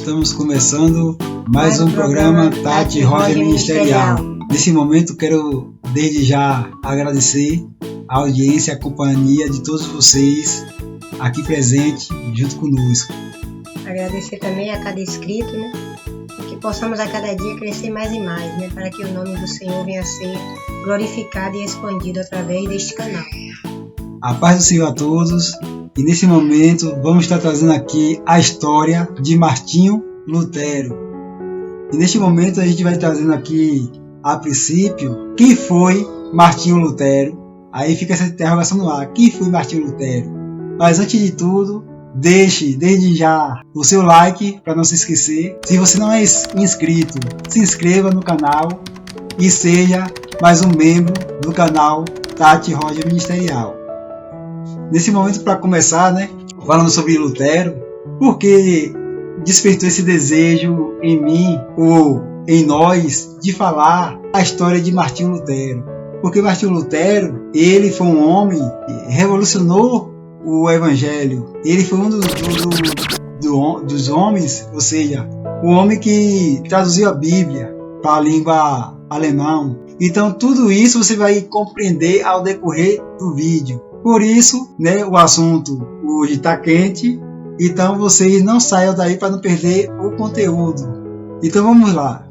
estamos começando mais um programa Tati Roger Ministerial. Nesse momento quero desde já agradecer a audiência e a companhia de todos vocês aqui presentes junto conosco. Agradecer também a cada inscrito, e que possamos a cada dia crescer mais e mais, para que o nome do Senhor venha a ser glorificado e expandido através deste canal. A paz do Senhor a todos. E nesse momento vamos estar trazendo aqui a história de Martinho Lutero. E neste momento a gente vai trazendo aqui, a princípio, quem foi Martinho Lutero. Aí fica essa interrogação no ar, quem foi Martinho Lutero? Mas antes de tudo, deixe desde já o seu like para não se esquecer. Se você não é inscrito, se inscreva no canal e seja mais um membro do canal Tati Roger Ministerial. Nesse momento, para começar, falando sobre Lutero, porque despertou esse desejo em mim ou em nós de falar a história de Martinho Lutero. Porque Martinho Lutero, ele foi um homem que revolucionou o Evangelho. Ele foi um dos homens, ou seja, o homem que traduziu a Bíblia para a língua alemã. Então, tudo isso você vai compreender ao decorrer do vídeo. Por isso, o assunto hoje está quente, então vocês não saiam daí para não perder o conteúdo. Então vamos lá.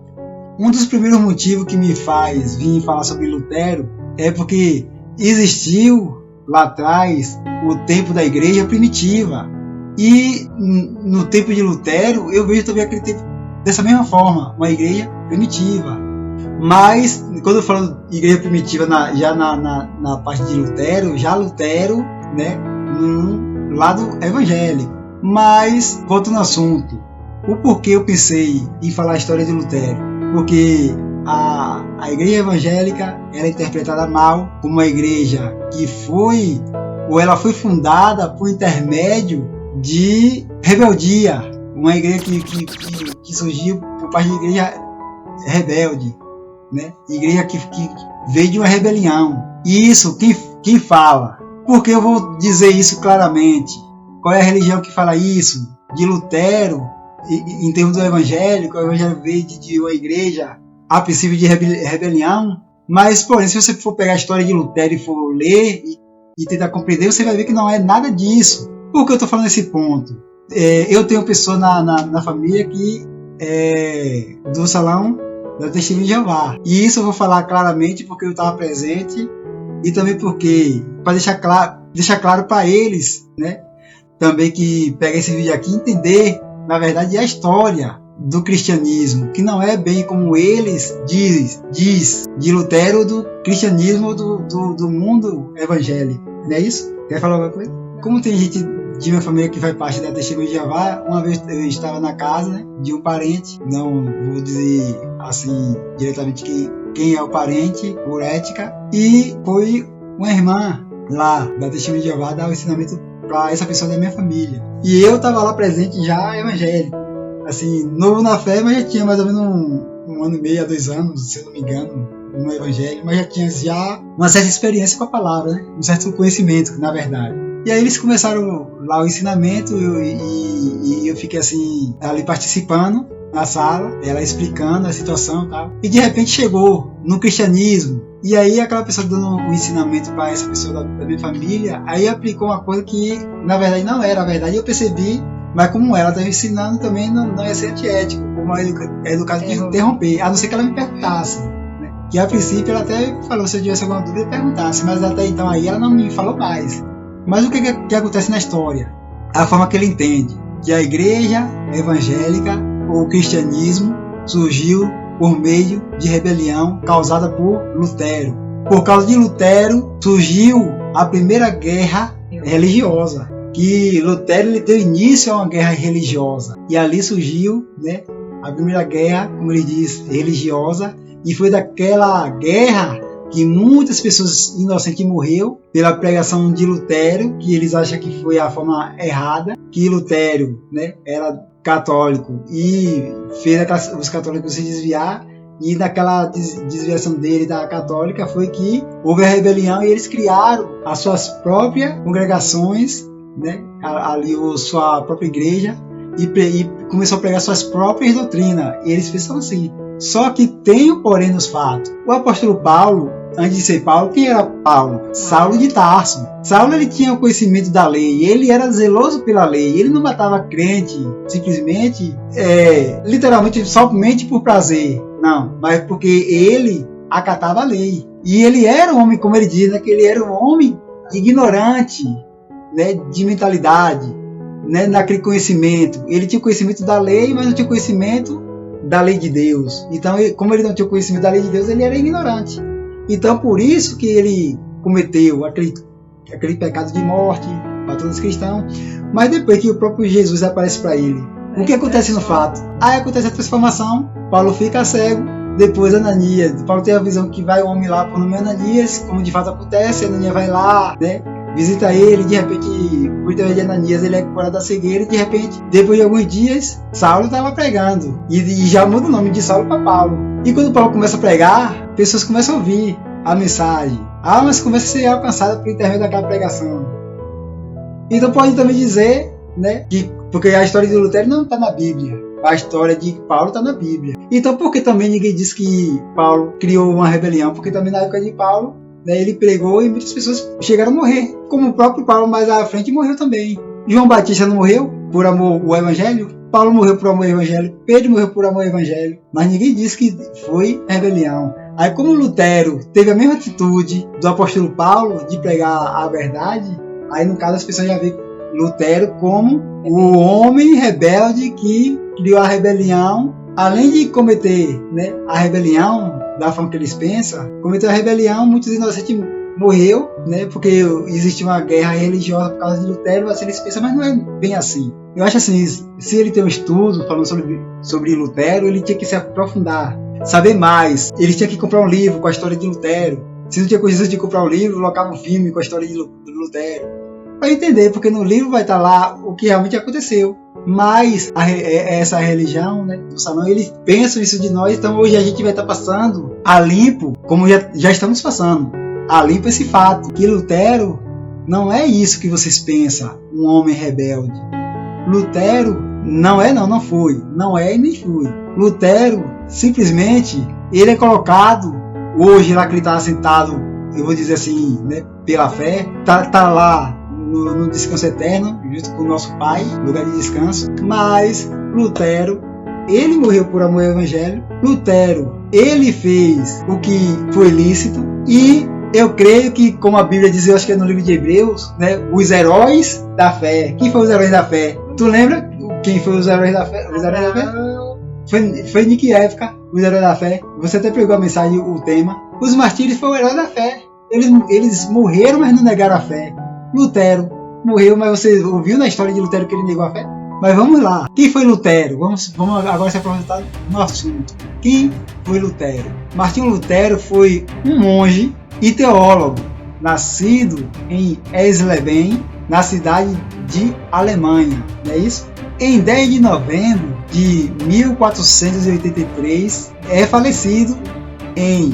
Um dos primeiros motivos que me faz vir falar sobre Lutero é porque existiu lá atrás o tempo da igreja primitiva. E no tempo de Lutero eu vejo também aquele tempo dessa mesma forma, uma igreja primitiva. Mas, quando eu falo igreja primitiva, já na parte de Lutero, no lado evangélico. Mas, voltando ao assunto, o porquê eu pensei em falar a história de Lutero? Porque a igreja evangélica era interpretada mal como uma igreja que ela foi fundada por intermédio de rebeldia. Uma igreja que surgiu por parte de igreja rebelde. Igreja que veio de uma rebelião. E isso, quem fala? Porque eu vou dizer isso claramente. Qual é a religião que fala isso? De Lutero, em termos do evangélico, o evangelho veio de uma igreja a princípio de rebelião. Mas, porém, se você for pegar a história de Lutero e for ler e tentar compreender, você vai ver que não é nada disso. Por que eu estou falando nesse ponto? Eu tenho pessoa na família que é do salão da Testemunha de Jeová. E isso eu vou falar claramente porque eu estava presente e também porque, para deixar claro para eles, também que pega esse vídeo aqui, entender, na verdade, a história do cristianismo, que não é bem como eles diz de Lutero, do cristianismo do mundo evangélico. Não é isso? Quer falar alguma coisa? Como tem gente de minha família que faz parte da Testemunha de Jeová, uma vez eu estava na casa de um parente, não vou dizer assim diretamente quem é o parente, por ética, e foi uma irmã lá da Testemunha de Jeová dar o ensinamento para essa pessoa da minha família. E eu estava lá presente já evangélico, assim, novo na fé, mas já tinha mais ou menos um ano e meio a 2 anos, se eu não me engano, no evangelho, mas já tinha uma certa experiência com a palavra, um certo conhecimento, na verdade. E aí eles começaram lá o ensinamento e eu fiquei assim, ali participando na sala, ela explicando a situação e tal. E de repente chegou no cristianismo. E aí aquela pessoa dando o ensinamento para essa pessoa da minha família, aí aplicou uma coisa que na verdade não era a verdade. Eu percebi, mas como ela estava ensinando também não ia ser antiético, como é educado de interromper, a não ser que ela me perguntasse. Que a princípio ela até falou, se eu tivesse alguma dúvida, perguntasse, mas até então aí ela não me falou mais. Mas o que acontece na história? A forma que ele entende que a igreja evangélica ou o cristianismo surgiu por meio de rebelião causada por Lutero. Por causa de Lutero surgiu a primeira guerra religiosa. Que Lutero ele deu início a uma guerra religiosa. E ali surgiu a primeira guerra, como ele diz, religiosa. E foi daquela guerra que muitas pessoas inocentes morreu pela pregação de Lutero, que eles acham que foi a forma errada, que Lutero era católico e fez os católicos se desviar, e naquela desviação dele da católica foi que houve a rebelião e eles criaram as suas próprias congregações, ali sua própria igreja, e começou a pregar suas próprias doutrinas. E eles pensam assim. Só que tem um porém nos fatos. O apóstolo Paulo, antes de ser Paulo, quem era Paulo? Saulo de Tarso. Saulo, ele tinha o conhecimento da lei, ele era zeloso pela lei, ele não matava crente simplesmente, literalmente, somente por prazer, não, mas porque ele acatava a lei. E ele era um homem, como ele diz, né, que ele era um homem ignorante, né, de mentalidade, né, naquele conhecimento. Ele tinha o conhecimento da lei, mas não tinha o conhecimento da lei de Deus. Então, como ele não tinha o conhecimento da lei de Deus, ele era ignorante. Então, por isso que ele cometeu aquele pecado de morte para todos os cristãos. Mas depois que o próprio Jesus aparece para ele, o que acontece no fato? Aí acontece a transformação. Paulo fica cego. Depois Ananias, Paulo tem a visão que vai o homem lá por nome Ananias, como de fato acontece. Ananias vai lá, né, visita ele, de repente, por intermédio de Ananias, ele é curado da cegueira, e de repente, depois de alguns dias, Saulo estava pregando, e já muda o nome de Saulo para Paulo. E quando Paulo começa a pregar, pessoas começam a ouvir a mensagem, mas começa a ser alcançada por intermédio daquela pregação. Então pode também dizer, né, que porque a história de Lutero não está na Bíblia, a história de Paulo está na Bíblia. Então por que também ninguém diz que Paulo criou uma rebelião? Porque também na época de Paulo, né, ele pregou e muitas pessoas chegaram a morrer, como o próprio Paulo mais à frente morreu também. João Batista não morreu por amor ao Evangelho? Paulo morreu por amor ao Evangelho, Pedro morreu por amor ao Evangelho, mas ninguém disse que foi rebelião. Aí como Lutero teve a mesma atitude do apóstolo Paulo de pregar a verdade, aí no caso as pessoas já veem Lutero como o homem rebelde que criou a rebelião, além de cometer, né, a rebelião da forma que eles pensam, cometeu a rebelião, muitos inocentes morreu, né, porque existe uma guerra religiosa por causa de Lutero, assim eles pensam, mas não é bem assim. Eu acho assim, se ele tem um estudo falando sobre Lutero, ele tinha que se aprofundar, saber mais. Ele tinha que comprar um livro com a história de Lutero. Se não tinha coisa de comprar um livro, colocava um filme com a história de Lutero, para entender, porque no livro vai estar lá o que realmente aconteceu. Mas essa religião, né, do salão, eles pensam isso de nós, então hoje a gente vai estar passando a limpo, como já estamos passando, a limpo esse fato, que Lutero não é isso que vocês pensam, um homem rebelde. Lutero não foi, não é e nem foi. Lutero, simplesmente, ele é colocado, hoje lá que ele está sentado, eu vou dizer assim, né, pela fé, tá lá no descanso eterno, junto com o nosso Pai, lugar de descanso. Mas Lutero, ele morreu por amor ao Evangelho. Lutero, ele fez o que foi lícito. E eu creio que, como a Bíblia diz, eu acho que é no livro de Hebreus, né, os heróis da fé. Quem foi os heróis da fé? Tu lembra quem foi os heróis da fé? Os heróis da fé? Foi em que época os heróis da fé? Você até pegou a mensagem, o tema. Os martírios foram os heróis da fé. Eles morreram, mas não negaram a fé. Lutero morreu, mas você ouviu na história de Lutero que ele negou a fé? Mas vamos lá. Quem foi Lutero? Vamos agora se aprofundar no assunto. Quem foi Lutero? Martinho Lutero foi um monge e teólogo, nascido em Eisleben, na cidade de Alemanha. Não é isso? Em 10 de novembro de 1483, é falecido em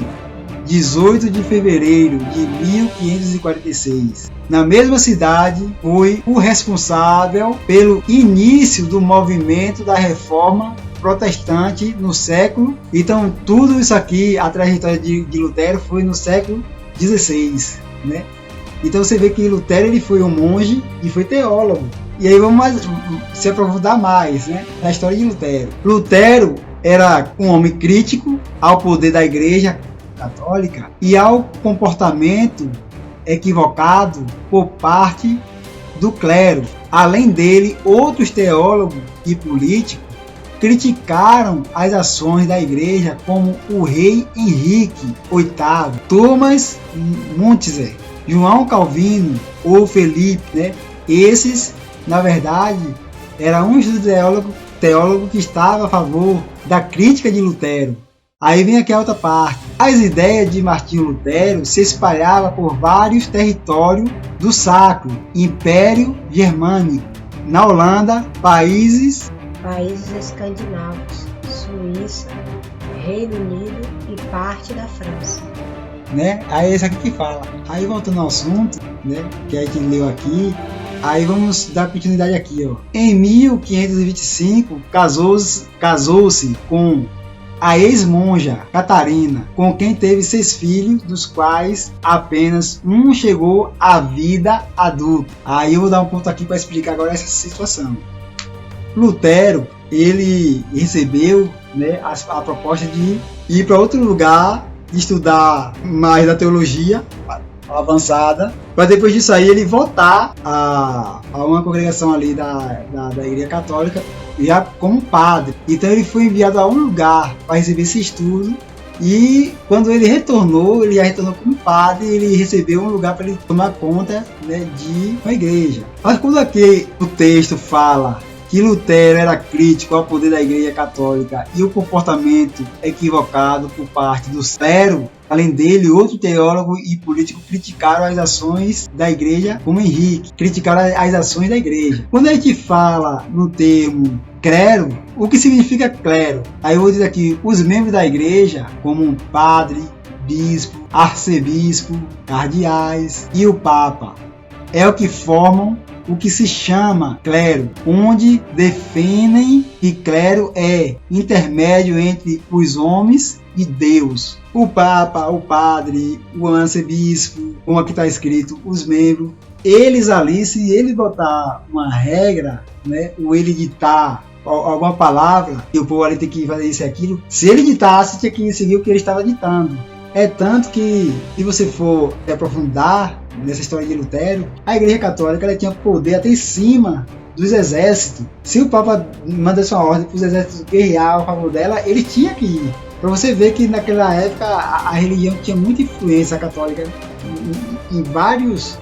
18 de fevereiro de 1546. Na mesma cidade, foi o responsável pelo início do movimento da Reforma Protestante no século. Então, tudo isso aqui, a trajetória de Lutero foi no século XVI, né? Então, você vê que Lutero ele foi um monge e foi teólogo. E aí vamos se aprofundar mais, né, na história de Lutero. Lutero era um homem crítico ao poder da Igreja Católica e ao comportamento equivocado por parte do clero. Além dele, outros teólogos e políticos criticaram as ações da Igreja, como o rei Henrique VIII, Thomas Müntzer, João Calvino ou Felipe, né? Esses, na verdade, eram uns dos teólogos que estavam a favor da crítica de Lutero. Aí vem aqui a outra parte. As ideias de Martinho Lutero se espalhavam por vários territórios do Sacro Império Germânico, na Holanda, países escandinavos, Suíça, Reino Unido e parte da França. Né? Aí é isso aqui que fala. Aí voltando ao assunto, né, que a gente leu aqui, Aí vamos dar continuidade aqui, ó. Em 1525, casou-se com a ex-monja Catarina, com quem teve 6 filhos, dos quais apenas um chegou à vida adulta. Aí eu vou dar um ponto aqui para explicar agora essa situação. Lutero, ele recebeu, né, a proposta de ir para outro lugar, estudar mais da teologia avançada, para depois disso aí ele voltar a uma congregação ali da Igreja Católica, já como padre. Então ele foi enviado a um lugar para receber esse estudo, e quando ele já retornou como padre, ele recebeu um lugar para ele tomar conta, né, de uma igreja. Mas quando aqui o texto fala que Lutero era crítico ao poder da Igreja Católica e o comportamento equivocado por parte do clero, além dele, outro teólogo e político criticaram as ações da Igreja, como Henrique, criticaram as ações da Igreja. Quando a gente fala no termo clero, o que significa clero? Aí eu vou dizer aqui, os membros da Igreja, como um padre, bispo, arcebispo, cardeais e o Papa, é o que formam o que se chama clero, onde definem que clero é intermédio entre os homens e Deus. O Papa, o Padre, o arcebispo, como aqui está escrito, os membros, eles ali, se ele botar uma regra, né, ou ele ditar alguma palavra, e o povo ali tem que fazer isso e aquilo, se ele ditasse, tinha que seguir o que ele estava ditando. É tanto que, se você for aprofundar nessa história de Lutero, a Igreja Católica ela tinha poder até em cima dos exércitos. Se o Papa mandasse uma ordem para os exércitos guerrear a favor dela, ele tinha que ir. Para você ver que naquela época a religião tinha muita influência católica em vários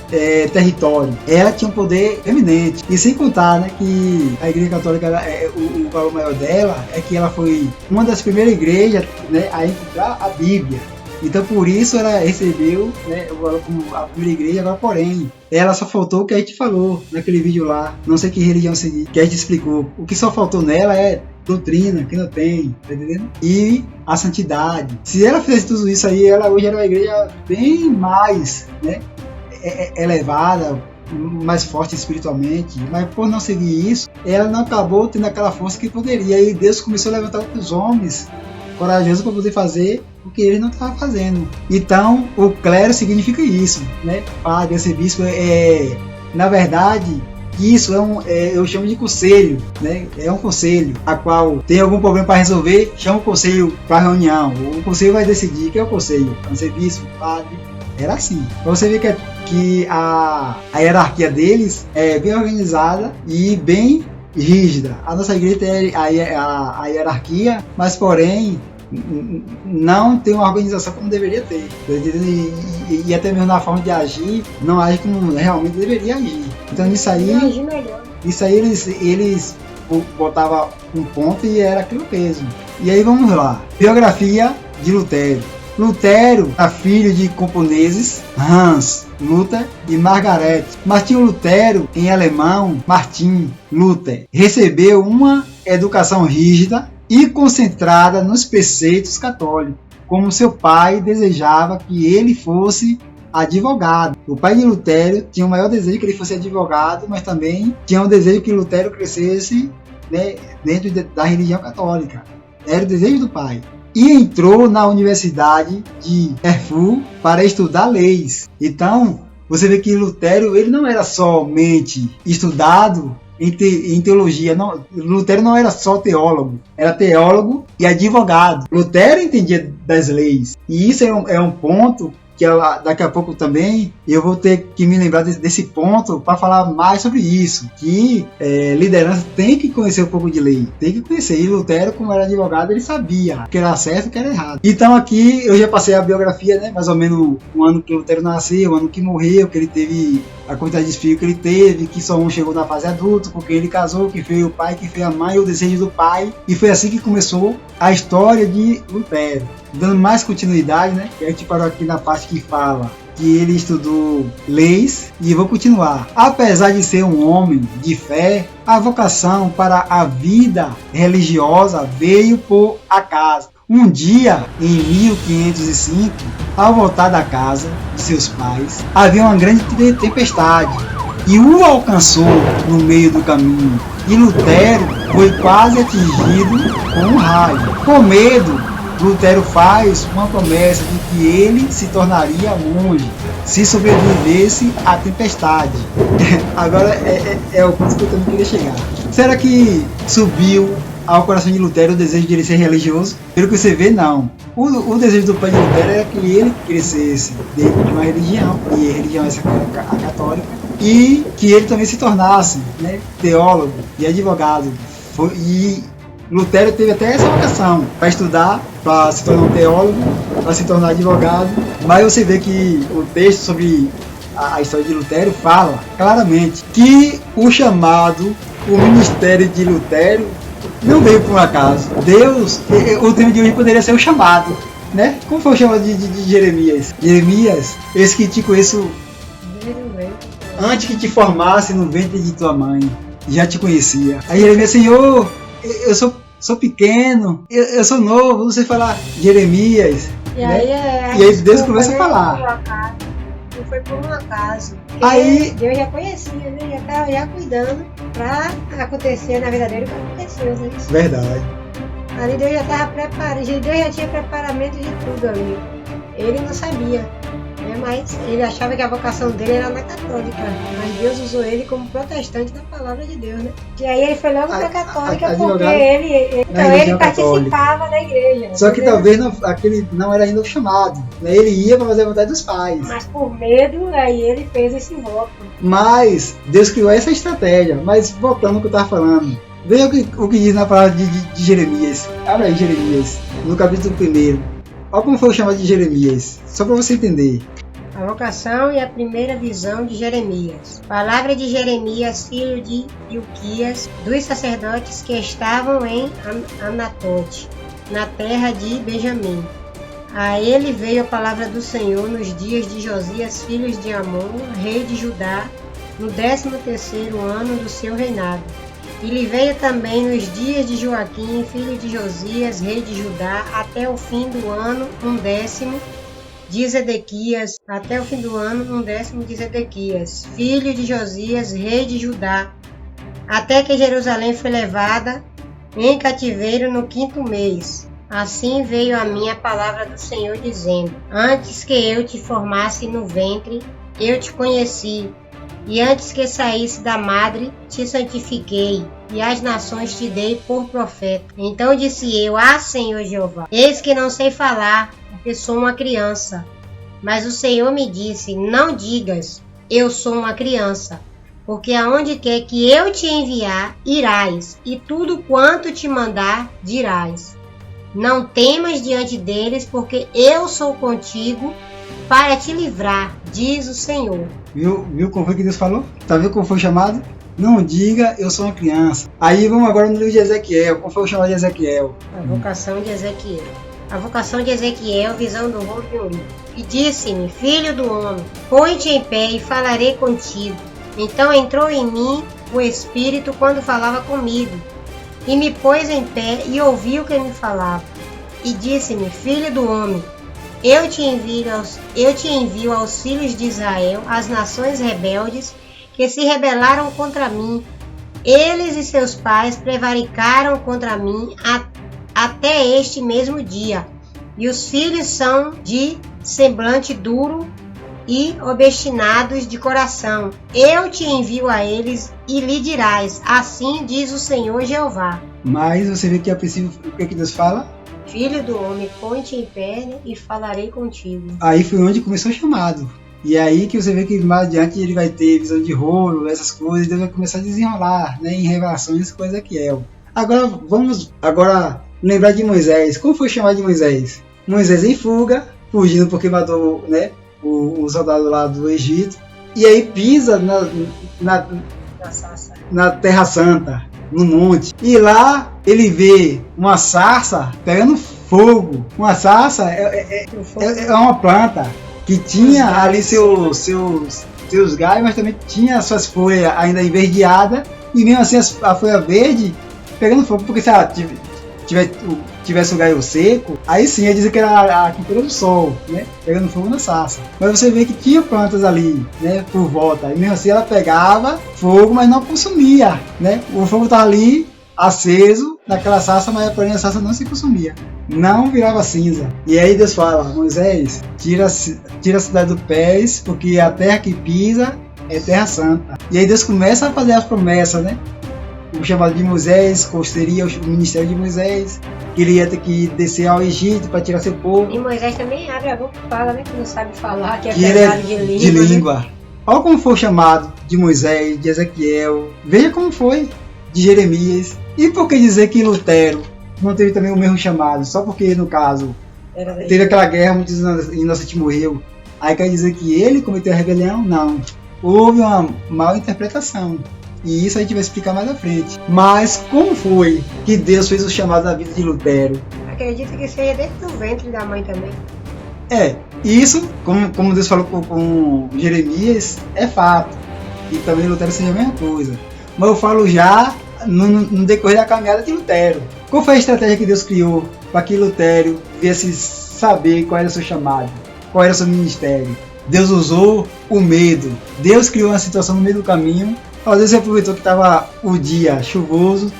territórios. Ela tinha um poder eminente. E sem contar, né, que a Igreja Católica, o valor maior dela é que ela foi uma das primeiras igrejas, né, a encontrar a Bíblia. Então por isso ela recebeu, né, como a primeira igreja. Agora, porém, ela só faltou o que a gente falou naquele vídeo lá, não sei que religião seguir, que a gente explicou. O que só faltou nela é doutrina, que não tem, tá entendendo? E a santidade. Se ela fizesse tudo isso aí, ela hoje era uma igreja bem mais, né, elevada, mais forte espiritualmente, mas por não seguir isso, ela não acabou tendo aquela força que poderia. E Deus começou a levantar outros homens corajosos para poder fazer o que ele não estava fazendo. Então, o clero significa isso, né? Padre, arcebispo, na verdade, isso eu chamo de conselho, né? É um conselho, a qual tem algum problema para resolver, chama o conselho para reunião. O conselho vai decidir. Que é o conselho? Arcebispo, padre. Era assim. Para você ver que a hierarquia deles é bem organizada e bem rígida. A nossa igreja tem a hierarquia, mas porém não tem uma organização como deveria ter. E até mesmo na forma de agir, não age como realmente deveria agir. Então nisso aí eles botavam um ponto e era aquilo mesmo. E aí vamos lá. Biografia de Lutero. Lutero era filho de camponeses, Hans Luther e Margaret. Martinho Lutero, em alemão, Martin Luther, recebeu uma educação rígida e concentrada nos preceitos católicos, como seu pai desejava que ele fosse advogado. O pai de Lutero tinha o maior desejo que ele fosse advogado, mas também tinha o desejo que Lutero crescesse, né, dentro da religião católica. Era o desejo do pai. E entrou na Universidade de Erfurt para estudar leis. Então, você vê que Lutero ele não era somente estudado em teologia. Não, Lutero não era só teólogo, era teólogo e advogado. Lutero entendia das leis. E isso é um ponto que daqui a pouco também eu vou ter que me lembrar desse ponto para falar mais sobre isso, que liderança tem que conhecer um pouco de lei, tem que conhecer. E Lutero, como era advogado, ele sabia o que era certo e o que era errado. Então aqui eu já passei a biografia, né, mais ou menos o ano que Lutero nasceu, o ano que morreu, que ele teve a quantidade de filhos que ele teve, que só um chegou na fase adulta, porque ele casou, que foi o pai, que foi a mãe, o desejo do pai. E foi assim que começou a história de Lutero. Dando mais continuidade, né? A gente parou aqui na parte que fala que ele estudou leis, e vou continuar. Apesar de ser um homem de fé, a vocação para a vida religiosa veio por acaso. Um dia, em 1505, ao voltar da casa de seus pais, havia uma grande tempestade. e o alcançou no meio do caminho. E Lutero foi quase atingido com um raio. Com medo, Lutero faz uma promessa de que ele se tornaria monge se sobrevivesse à tempestade. Agora é o ponto que eu também queria chegar. Será que subiu ao coração de Lutero o desejo de ele ser religioso? Pelo que você vê, não. O desejo do pai de Lutero era que ele crescesse dentro de uma religião, e a religião essa a católica, e que ele também se tornasse, né, teólogo e advogado. E Lutero teve até essa vocação para estudar, para se tornar um teólogo, para se tornar advogado. Mas você vê que o texto sobre a história de Lutero fala claramente que o chamado, o ministério de Lutero não veio por um acaso. Deus, o tema de hoje poderia ser o chamado, né? Como foi o chamado de Jeremias? Jeremias, esse que te conheço antes que te formasse no ventre de tua mãe, já te conhecia. Aí Jeremias, Senhor, eu sou pequeno, eu sou novo. Você fala Jeremias, e né? aí Deus começa a falar. Não foi por um acaso. Aí Deus já conhecia, né? Já estava já cuidando para acontecer na vida dele, que aconteceu, né? Verdade. Ali Deus já estava preparado, Deus já tinha preparamento de tudo ali. Ele não sabia, né? Mas ele achava que a vocação dele era na católica. Mas Deus usou ele como protestante da palavra de Deus, né? E aí ele foi logo para a católica porque ele participava da igreja. Só que talvez aquele não era ainda o chamado, né? Ele ia para fazer a vontade dos pais. Mas por medo, aí ele fez esse voto. Mas Deus criou essa estratégia. Mas voltando ao que eu estava falando, veja o que diz na palavra de Jeremias. Abre aí Jeremias, no capítulo 1. Olha como foi o chamado de Jeremias, só para você entender. A vocação e a primeira visão de Jeremias. Palavra de Jeremias, filho de Ilquias, dos sacerdotes que estavam em Anatote, na terra de Benjamim. A ele veio a palavra do Senhor nos dias de Josias, filho de Amon, rei de Judá, no 13º ano do seu reinado. E lhe veio também nos dias de Joaquim, filho de Josias, rei de Judá, até o fim do ano 10º de Zedequias, até o fim do ano 10º de Zedequias, filho de Josias, rei de Judá, até que Jerusalém foi levada em cativeiro no 5º mês. Assim veio a mim a palavra do Senhor, dizendo: Antes que eu te formasse no ventre, eu te conheci, e antes que saísse da madre, te santifiquei, e as nações te dei por profeta. Então disse eu: Senhor Jeová, eis que não sei falar, porque sou uma criança. Mas o Senhor me disse: Não digas, eu sou uma criança, porque aonde quer que eu te enviar, irás, e tudo quanto te mandar, dirás. Não temas diante deles, porque eu sou contigo para te livrar, diz o Senhor. Viu como foi que Deus falou? Tá vendo como foi o chamado? Não diga, eu sou uma criança. Aí vamos agora no livro de Ezequiel. Como foi o chamado de Ezequiel? A vocação de Ezequiel. A vocação de Ezequiel, visão do rolo de Uri. E disse-me: Filho do homem, põe-te em pé e falarei contigo. Então entrou em mim o Espírito quando falava comigo, e me pôs em pé e ouviu que me falava. E disse-me: Filho do homem, eu te envio aos filhos de Israel, às nações rebeldes, que se rebelaram contra mim. Eles e seus pais prevaricaram contra mim até este mesmo dia. E os filhos são de semblante duro e obstinados de coração. Eu te envio a eles e lhe dirás: Assim diz o Senhor Jeová. Mas você vê que a princípio o que Deus fala? Filho do homem, põe-te em pé e falarei contigo. Aí foi onde começou o chamado. E aí que você vê que mais adiante ele vai ter visão de rolo, essas coisas, e Deus vai começar a desenrolar, né, em revelações, coisa que é. Agora vamos lembrar de Moisés. Como foi o chamado de Moisés? Moisés em fuga, fugindo porque matou, né, o soldado lá do Egito. E aí pisa na Terra Santa, no monte. E lá ele vê uma sarça pegando fogo. Uma sarça é uma planta que tinha ali seus galhos, mas também tinha suas folhas ainda enverdeadas. E mesmo assim a folha verde pegando fogo, porque se ela tivesse o galho seco, aí sim ia dizer que era a quintura do sol, né? Pegando fogo na sarça. Mas você vê que tinha plantas ali, né? Por volta. E mesmo assim ela pegava fogo, mas não consumia, né? O fogo estava ali aceso naquela sarça, mas porém a sarça não se consumia. Não virava cinza. E aí Deus fala: Moisés, tira a cidade dos pés, porque a terra que pisa é terra santa. E aí Deus começa a fazer as promessas, né? O chamado de Moisés, qual seria o ministério de Moisés, que ele ia ter que descer ao Egito para tirar seu povo. E Moisés também abre a boca e fala, né? Que não sabe falar, que é Que pesado de língua. Né? Olha como foi o chamado de Moisés, de Ezequiel. Veja como foi de Jeremias. E por que dizer que Lutero não teve também o mesmo chamado? Só porque, no caso, teve aquela guerra, muitos inocentes morreu. Aí quer dizer que ele cometeu a rebelião? Não. Houve uma mal interpretação. E isso a gente vai explicar mais à frente. Mas como foi que Deus fez o chamado da vida de Lutero? Acredito que seja dentro do ventre da mãe também. Isso, como Deus falou com Jeremias, é fato. E também Lutero seja a mesma coisa. Mas eu falo já no decorrer da caminhada de Lutero. Qual foi a estratégia que Deus criou para que Lutero viesse saber qual era o seu chamado? Qual era o seu ministério? Deus usou o medo. Deus criou uma situação no meio do caminho. Às vezes aproveitou que estava o dia chuvoso,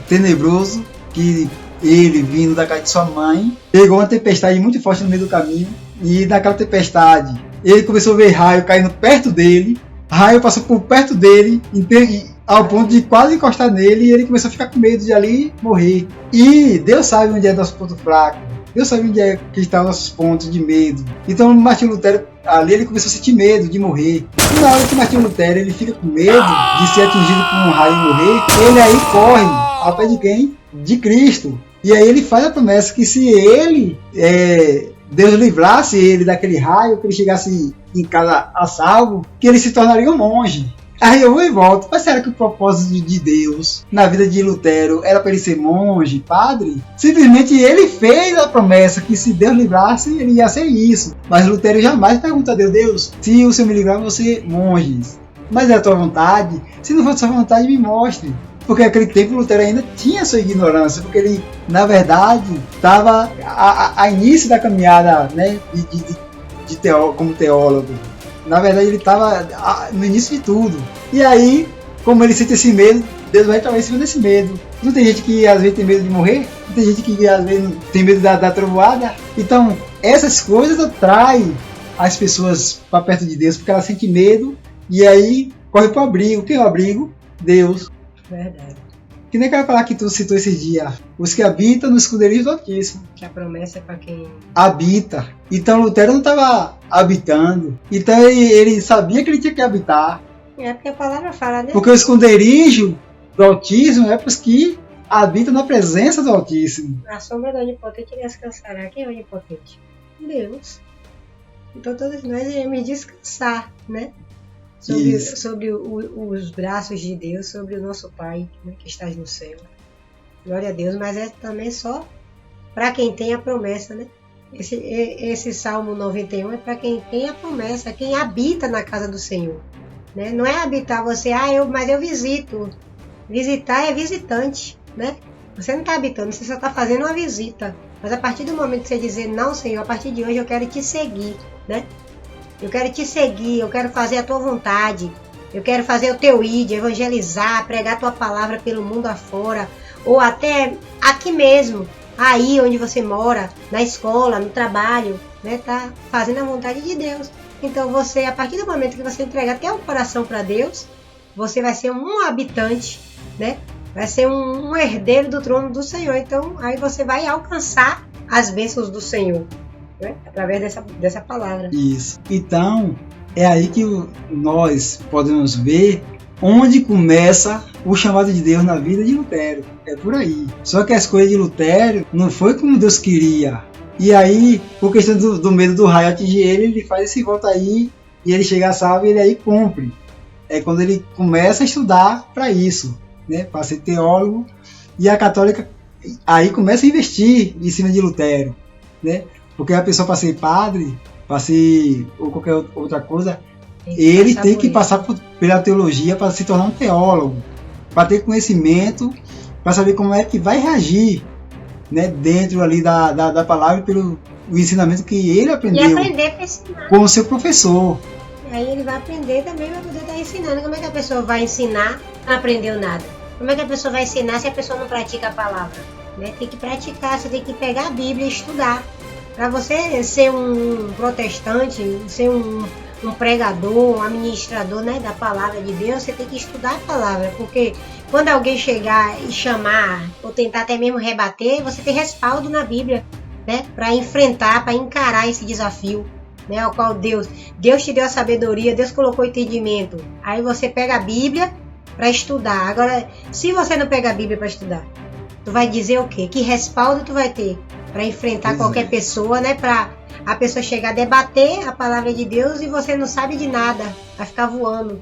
tenebroso, que ele, vindo da casa de sua mãe, pegou uma tempestade muito forte no meio do caminho, e naquela tempestade ele começou a ver raio caindo perto dele, raio passou por perto dele, ao ponto de quase encostar nele, e ele começou a ficar com medo de ali morrer. E Deus sabe onde é nosso ponto fraco, Deus sabe onde é que estão nossos pontos de medo. Então Martinho Lutero, ali ele começou a sentir medo de morrer. E na hora que Martinho Lutero ele fica com medo de ser atingido por um raio e morrer, ele aí corre ao pé de quem? De Cristo. E aí ele faz a promessa que se ele, Deus livrasse ele daquele raio, que ele chegasse em casa a salvo, que ele se tornaria um monge. Aí eu vou e volto. Mas será que o propósito de Deus na vida de Lutero era para ele ser monge, padre? Simplesmente ele fez a promessa que se Deus livrasse, ele ia ser isso. Mas Lutero jamais pergunta a Deus: Deus, se o Senhor me livrar, eu vou ser monge. Mas é a tua vontade? Se não for a sua vontade, me mostre. Porque naquele tempo Lutero ainda tinha sua ignorância, porque ele, na verdade, estava a início da caminhada, né, como teólogo. Na verdade, ele estava no início de tudo. E aí, como ele sente esse medo, Deus vai trabalhar em cima desse medo. Não tem gente que às vezes tem medo de morrer? Não tem gente que às vezes tem medo da trovoada? Então, essas coisas atraem as pessoas para perto de Deus, porque elas sentem medo e aí corre para o abrigo. Quem é o abrigo? Deus. Verdade. Que nem aquela palavra que tu citou esses dias. Os que habitam no esconderijo do Altíssimo. Que a promessa é para quem habita. Então Lutero não estava habitando. Então ele sabia que ele tinha que habitar. É porque a palavra fala, né? Porque o esconderijo do Altíssimo é para os que habitam na presença do Altíssimo. A sombra do Onipotente descansará. Quem é o Onipotente? Deus. Então todos nós iremos descansar, né? Sobre os braços de Deus, sobre o nosso Pai, né, que está no céu. Glória a Deus, mas é também só para quem tem a promessa, né? Esse Salmo 91 é para quem tem a promessa, quem habita na casa do Senhor. Né? Não é habitar você, mas eu visito. Visitar é visitante, né? Você não está habitando, você só está fazendo uma visita. Mas a partir do momento que você dizer, não, Senhor, a partir de hoje eu quero te seguir, né? Eu quero te seguir, eu quero fazer a tua vontade, eu quero fazer o teu id, evangelizar, pregar a tua palavra pelo mundo afora, ou até aqui mesmo, aí onde você mora, na escola, no trabalho, né, tá fazendo a vontade de Deus. Então você, a partir do momento que você entregar teu coração para Deus, você vai ser um habitante, né? Vai ser um herdeiro do trono do Senhor. Então aí você vai alcançar as bênçãos do Senhor. Né? Através dessa palavra. Isso. Então, é aí que nós podemos ver onde começa o chamado de Deus na vida de Lutero. É por aí. Só que a escolha de Lutero não foi como Deus queria. E aí, por questão do medo do raio atingir ele faz esse voto aí, e ele chega a salvo e ele aí cumpre. É quando ele começa a estudar para isso, né? Para ser teólogo. E a católica aí começa a investir em cima de Lutero, né? Porque a pessoa, para ser padre, para ser ou qualquer outra coisa, ele tem que passar pela teologia para se tornar um teólogo, para ter conhecimento, para saber como é que vai reagir né, dentro ali da palavra, pelo o ensinamento que ele aprendeu. E aprender para ensinar. Com o seu professor. E aí ele vai aprender também, vai poder estar ensinando. Como é que a pessoa vai ensinar se não aprendeu nada? Como é que a pessoa vai ensinar se a pessoa não pratica a palavra? Né? Tem que praticar, você tem que pegar a Bíblia e estudar. Para você ser um protestante, ser um pregador, um administrador, né, da palavra de Deus, você tem que estudar a palavra, porque quando alguém chegar e chamar, ou tentar até mesmo rebater, você tem respaldo na Bíblia, né, para enfrentar, para encarar esse desafio, né, ao qual Deus te deu a sabedoria, Deus colocou o entendimento. Aí você pega a Bíblia para estudar. Agora, se você não pega a Bíblia para estudar, tu vai dizer o quê? Que respaldo tu vai ter para enfrentar qualquer pessoa, né, para a pessoa chegar a debater a palavra de Deus e você não sabe de nada, vai ficar voando.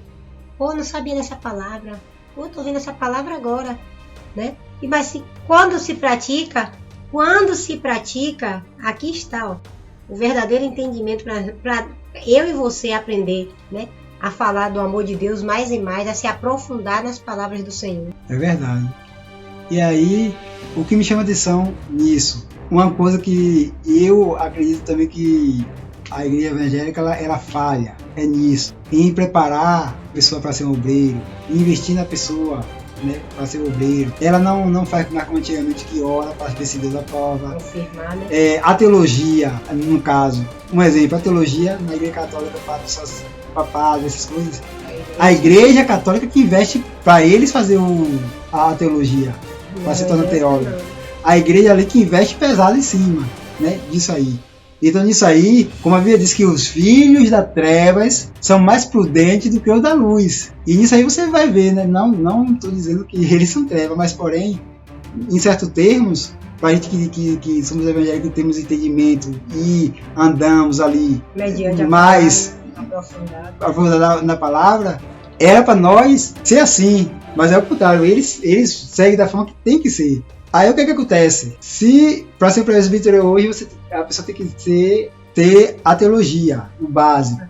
Pô, não sabia dessa palavra. Pô, tô vendo essa palavra agora, né? Mas quando se pratica, aqui está, ó, o verdadeiro entendimento para eu e você aprender, né, a falar do amor de Deus mais e mais, a se aprofundar nas palavras do Senhor. É verdade. E aí, o que me chama atenção nisso, uma coisa que eu acredito também que a igreja evangélica ela falha, é nisso, em preparar a pessoa para ser um obreiro, investir na pessoa, né, para ser obreiro. Ela não faz como antigamente, que ora para ver se Deus aprova. Confirmar, né? A teologia, no caso, um exemplo, a teologia na igreja católica para pessoas papadas, essas coisas. A igreja católica que investe para eles fazer a teologia, para se tornar teólogo. A igreja ali que investe pesado em cima, né, disso aí. Então nisso aí, como a Bíblia diz que os filhos das trevas são mais prudentes do que os da luz. E nisso aí você vai ver, né? Não estou dizendo que eles são trevas, mas porém, em certos termos, para a gente que somos evangélicos e temos entendimento e andamos ali mais aprofundado na palavra, era para nós ser assim, mas é o contrário, eles seguem da forma que tem que ser. Aí o que acontece? Se para ser presbítero hoje a pessoa tem que ter a teologia, o básico.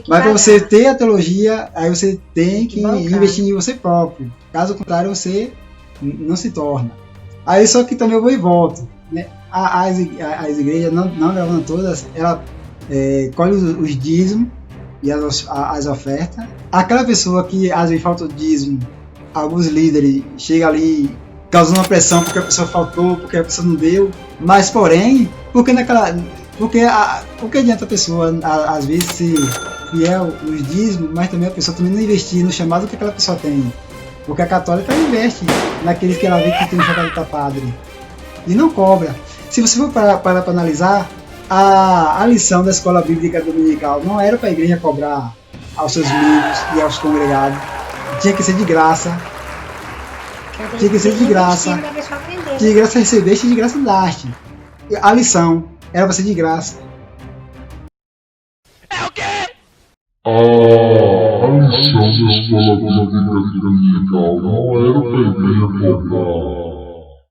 Mas para você ter a teologia, aí você tem que investir em você próprio. Caso contrário, você não se torna. Aí só que também eu vou e volto, né? As igrejas, não gravando todas, ela colhe os dízimos e as ofertas. Aquela pessoa que às vezes falta o dízimo, alguns líderes chegam ali causando uma pressão porque a pessoa faltou, porque a pessoa não deu, mas porém, o que adianta a pessoa às vezes ser fiel nos dízimos, mas também a pessoa também não investir no chamado que aquela pessoa tem, porque a católica investe naqueles que ela vê que tem um chamado para padre e não cobra. Se você for para analisar, a lição da escola bíblica dominical não era para a igreja cobrar aos seus membros e aos congregados, tinha que ser de graça. Tinha que ser de graça. De graça recebeste, de graça daste. A lição era para ser de graça. É o quê? A lição da escola bíblica dominical não era para a igreja cobrar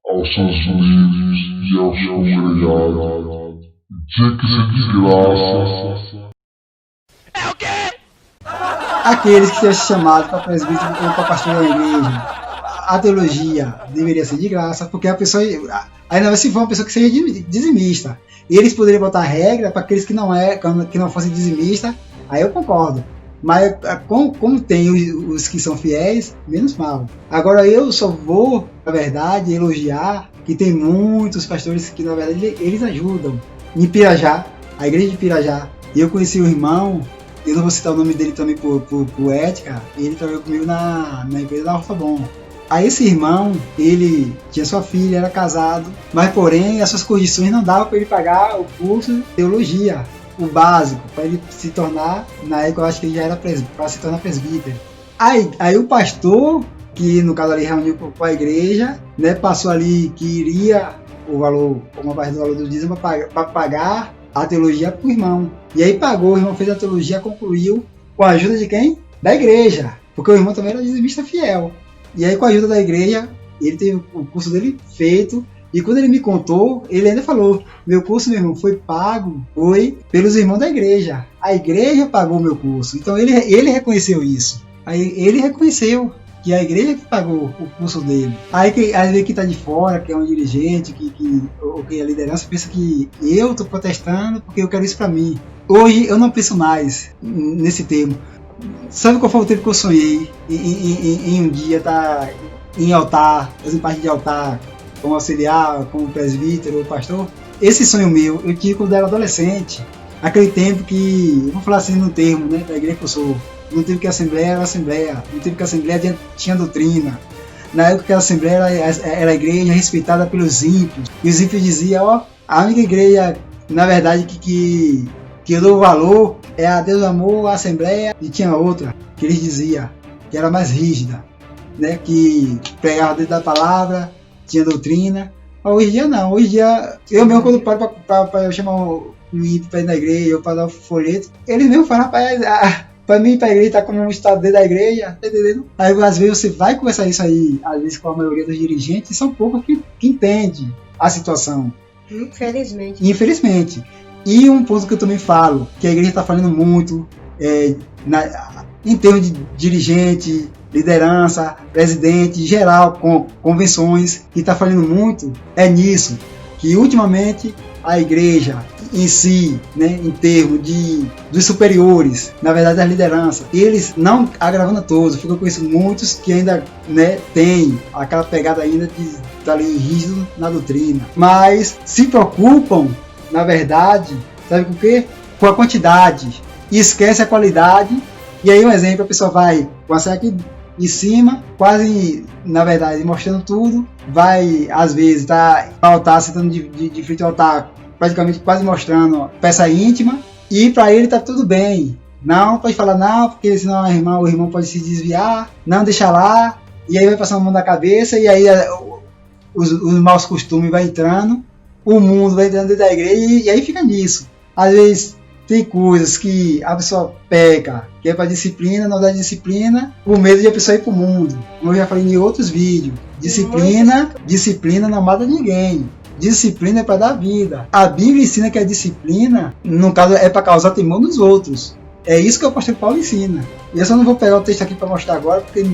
aos seus membros e aos congregados. Tinha que ser de graça. É o quê? Aqueles que tivessem chamado para presbítero ou para pastor da igreja, a teologia deveria ser de graça, porque a pessoa, ainda se for uma pessoa que seja dizimista, e eles poderiam botar regra para aqueles que não fossem dizimistas, aí eu concordo. Mas como tem os que são fiéis, menos mal. Agora eu só vou, na verdade, elogiar que tem muitos pastores que na verdade eles ajudam. Em Pirajá, a igreja de Pirajá, eu conheci o irmão, eu não vou citar o nome dele também por ética, ele trabalhou comigo na empresa da Orfabom. Aí esse irmão, ele tinha sua filha, era casado, mas porém as suas condições não davam para ele pagar o curso de teologia, o básico, para ele se tornar, na época eu acho que ele já era para se tornar presbítero. Aí o pastor, que no caso ali reuniu com a igreja, né, passou ali que iria o valor, uma parte do valor do dízimo para pagar a teologia para o irmão. E aí pagou, o irmão fez a teologia, concluiu com a ajuda de quem? Da igreja, porque o irmão também era dizimista fiel. E aí com a ajuda da igreja, ele teve o curso dele feito, e quando ele me contou, ele ainda falou, meu curso, meu irmão, foi pago, foi pelos irmãos da igreja. A igreja pagou meu curso, então ele reconheceu isso. Aí ele reconheceu, que a igreja que pagou o curso dele. Aí vezes que está de fora, que é um dirigente, ou que a liderança pensa que eu estou protestando porque eu quero isso para mim. Hoje eu não penso mais nesse termo. Sabe qual foi o tempo que eu sonhei em um dia estar em altar, fazendo parte de altar, como auxiliar, como presbítero ou pastor? Esse sonho meu eu tive quando era adolescente. Aquele tempo que, eu vou falar assim no termo, né, da igreja que eu sou. No tempo que a Assembleia era Assembleia, no tempo que a Assembleia tinha doutrina, na época que a Assembleia era a igreja respeitada pelos ímpios, e os ímpios diziam, a única igreja, na verdade, que eu dou valor é a Deus Amor, a Assembleia, e tinha outra, que eles diziam, que era mais rígida, né, que pregava dentro da palavra, tinha doutrina. Mas hoje em dia não, hoje em dia, eu mesmo quando paro para chamar um ímpio para ir na igreja, ou para dar um folheto, eles mesmo falam, rapaz, para mim, para a igreja, tá como um estado dentro da igreja, tá entendendo? Aí, às vezes, você vai conversar isso aí, às vezes, com a maioria dos dirigentes, e são poucos que entendem a situação. Infelizmente. E um ponto que eu também falo, que a igreja está falando muito, em termos de dirigente, liderança, presidente, geral, com convenções, que está falando muito, é nisso, que ultimamente a igreja em si, né, em termos dos superiores, na verdade das lideranças, eles não agravando todos, porque eu conheço muitos que ainda, né, tem aquela pegada ainda de estar ali rígido na doutrina, mas se preocupam, na verdade, sabe com o quê? Com a quantidade, e esquece a qualidade. E aí um exemplo, a pessoa vai passar aqui em cima, quase, na verdade, mostrando tudo, vai, às vezes, tá no altar, sentando de frente ao altar, praticamente quase mostrando peça íntima, e para ele tá tudo bem. Não pode falar não, porque senão o irmão pode se desviar, não deixa lá, e aí vai passando a mão na cabeça, e aí os maus costumes vai entrando, o mundo vai entrando dentro da igreja, e aí fica nisso. Às vezes tem coisas que a pessoa peca, que é para disciplina, não dá disciplina, por medo de a pessoa ir para o mundo. Como eu já falei em outros vídeos, disciplina não mata ninguém. Disciplina é para dar vida. A Bíblia ensina que a disciplina, no caso, é para causar temor nos outros. É isso que o apóstolo Paulo ensina. E eu só não vou pegar o texto aqui para mostrar agora, porque o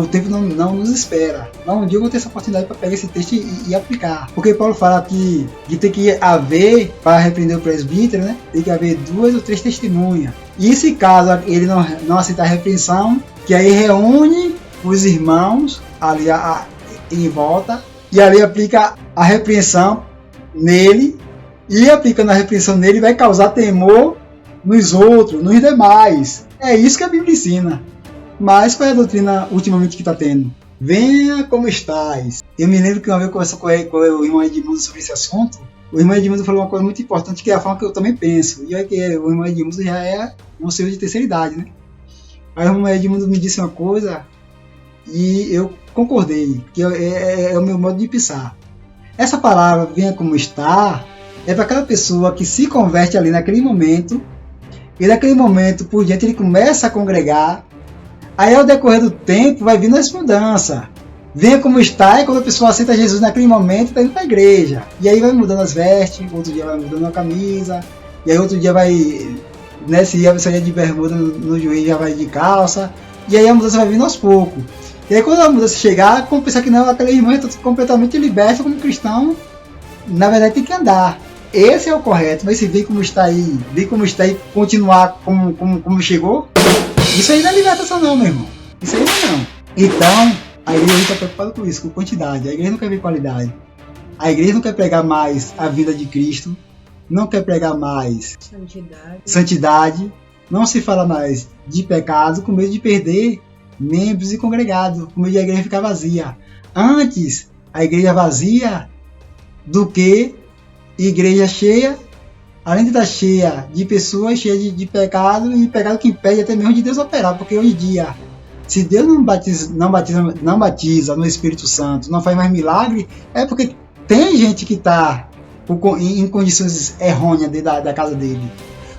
tempo não nos espera. Um dia eu vou ter essa oportunidade para pegar esse texto e aplicar. Porque Paulo fala que tem que haver, para repreender o presbítero, né, tem que haver 2 ou 3 testemunhas. E se caso ele não aceitar a repreensão, que aí reúne os irmãos ali em volta, e ali aplica a repreensão nele, e aplicando a repreensão nele vai causar temor nos outros, nos demais. É isso que a Bíblia ensina. Mas qual é a doutrina ultimamente que está tendo? Venha como estás. Eu me lembro que uma vez eu conversei com o irmão Edmundo sobre esse assunto. O irmão Edmundo falou uma coisa muito importante, que é a forma que eu também penso. E é que o irmão Edmundo já é um senhor de terceira idade, né? Aí o irmão Edmundo me disse uma coisa e eu concordei, que é o meu modo de pensar. Essa palavra, venha como está, é para aquela pessoa que se converte ali naquele momento, e daquele momento por diante ele começa a congregar. Aí ao decorrer do tempo vai vindo essa mudança. Venha como está é quando a pessoa aceita Jesus naquele momento e está indo para a igreja. E aí vai mudando as vestes, outro dia vai mudando a camisa, e aí outro dia vai, né, se a pessoa ia de bermuda no joelho, já vai de calça, e aí a mudança vai vindo aos poucos. E aí quando a mudança chegar, como pensar que não, aquele irmão está completamente liberto como cristão, na verdade tem que andar. Esse é o correto, mas se vem como está aí e continuar como chegou, isso aí não é libertação não, meu irmão. Isso aí não. Então, a igreja está preocupada com isso, com quantidade. A igreja não quer ver qualidade. A igreja não quer pregar mais a vida de Cristo, não quer pregar mais santidade, não se fala mais de pecado, com medo de perder membros e congregados, com medo de a igreja ficar vazia. Antes, a igreja vazia do que igreja cheia, além de estar cheia de pessoas, cheia de pecado, e pecado que impede até mesmo de Deus operar, porque hoje em dia, se Deus não batiza no Espírito Santo, não faz mais milagre, é porque tem gente que está em condições errôneas dentro da casa dele.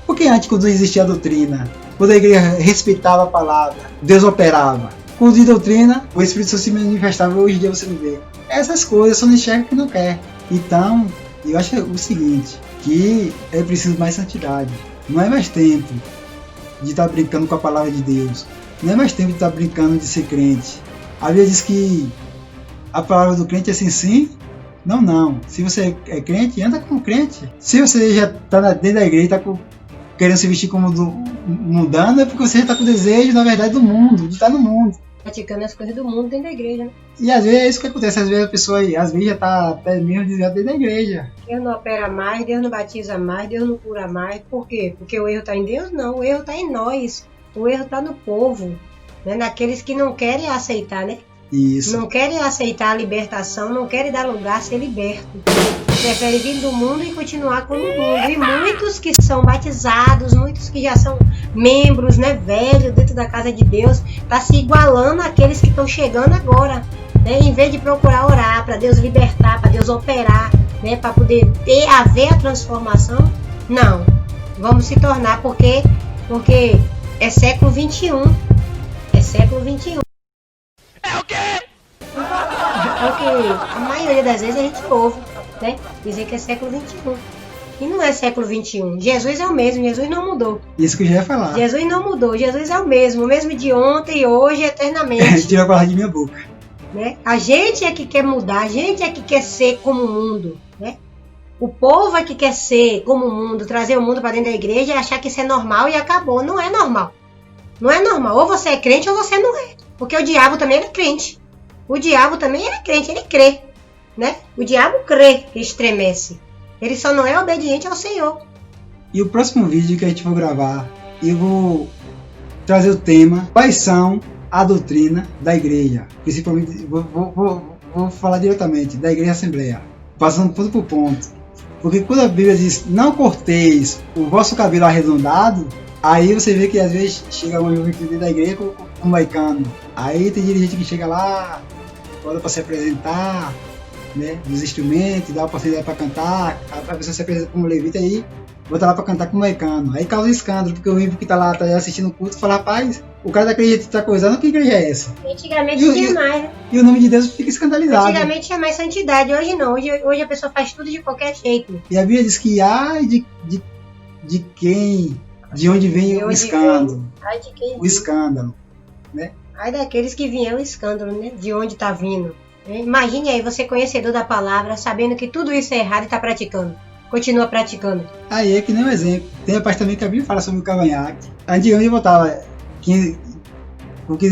Porque antes, quando existia a doutrina, quando a igreja respeitava a palavra, Deus operava. Quando de doutrina, o Espírito Santo se manifestava, hoje em dia você não vê. Essas coisas só não enxerga que não quer. Então, eu acho o seguinte, que é preciso mais santidade. Não é mais tempo de estar brincando com a palavra de Deus. Não é mais tempo de estar brincando de ser crente. A Bíblia diz que a palavra do crente é sim, sim, não, não. Se você é crente, anda como crente. Se você já está dentro da igreja, está querendo se vestir como mundano, é porque você já está com desejo, na verdade, do mundo, de estar no mundo. Praticando as coisas do mundo dentro da igreja, né? E às vezes é isso que acontece, às vezes a pessoa às vezes já está até mesmo desviada dentro da igreja. Deus não opera mais, Deus não batiza mais, Deus não cura mais. Por quê? Porque o erro está em Deus? Não, o erro está em nós. O erro está no povo, né? Naqueles que não querem aceitar, né? Isso. Não querem aceitar a libertação, não querem dar lugar a ser liberto. Preferem vir do mundo e continuar com o mundo. E muitos que são batizados, muitos que já são membros, né, velhos dentro da casa de Deus, está se igualando àqueles que estão chegando agora, né? Em vez de procurar orar para Deus libertar, para Deus operar, né, para poder haver a transformação, não. Vamos se tornar, porque é século 21. É século 21. É o quê? É o que a maioria das vezes a gente ouve, né? Dizer que é século 21. E não é século 21. Jesus é o mesmo, Jesus não mudou. Isso que eu já ia falar. Jesus não mudou, Jesus é o mesmo de ontem, hoje, eternamente. Tira a palavra de minha boca. Né? A gente é que quer mudar, a gente é que quer ser como o mundo, né? O povo é que quer ser como o mundo, trazer o mundo para dentro da igreja e achar que isso é normal e acabou. Não é normal. Não é normal. Ou você é crente ou você não é. Porque o diabo também é crente. O diabo também é crente, ele crê, né? O diabo crê e estremece. Ele só não é obediente ao Senhor. E o próximo vídeo que a gente vai gravar, eu vou trazer o tema: quais são a doutrina da igreja. Principalmente, vou falar diretamente da igreja Assembleia, passando ponto por ponto. Porque quando a Bíblia diz: não corteis o vosso cabelo arredondado, aí você vê que às vezes chega uma juventude da igreja com um moicano. Aí tem dirigente que chega lá, fala para se apresentar, né, dos instrumentos, dá a oportunidade para cantar, a pessoa se apresenta como levita aí, bota lá para cantar com o moicano. Aí causa escândalo, porque o ímpio que tá lá assistindo o culto fala: rapaz, o cara daquele jeito que tá coisando, que igreja é essa? Antigamente tinha mais, né? E o nome de Deus fica escandalizado. Antigamente tinha mais santidade, hoje não. Hoje a pessoa faz tudo de qualquer jeito. E a Bíblia diz que ai de quem, de onde vem o escândalo. Ai de quem o escândalo, né? Ai daqueles que vieram o escândalo, né? De onde tá vindo. Imagine aí, você conhecedor da palavra, sabendo que tudo isso é errado e tá praticando. Continua praticando. Aí é que nem um exemplo. Tem a parte também que a Bíblia fala sobre o cavanhaque. Antigamente eu botava 15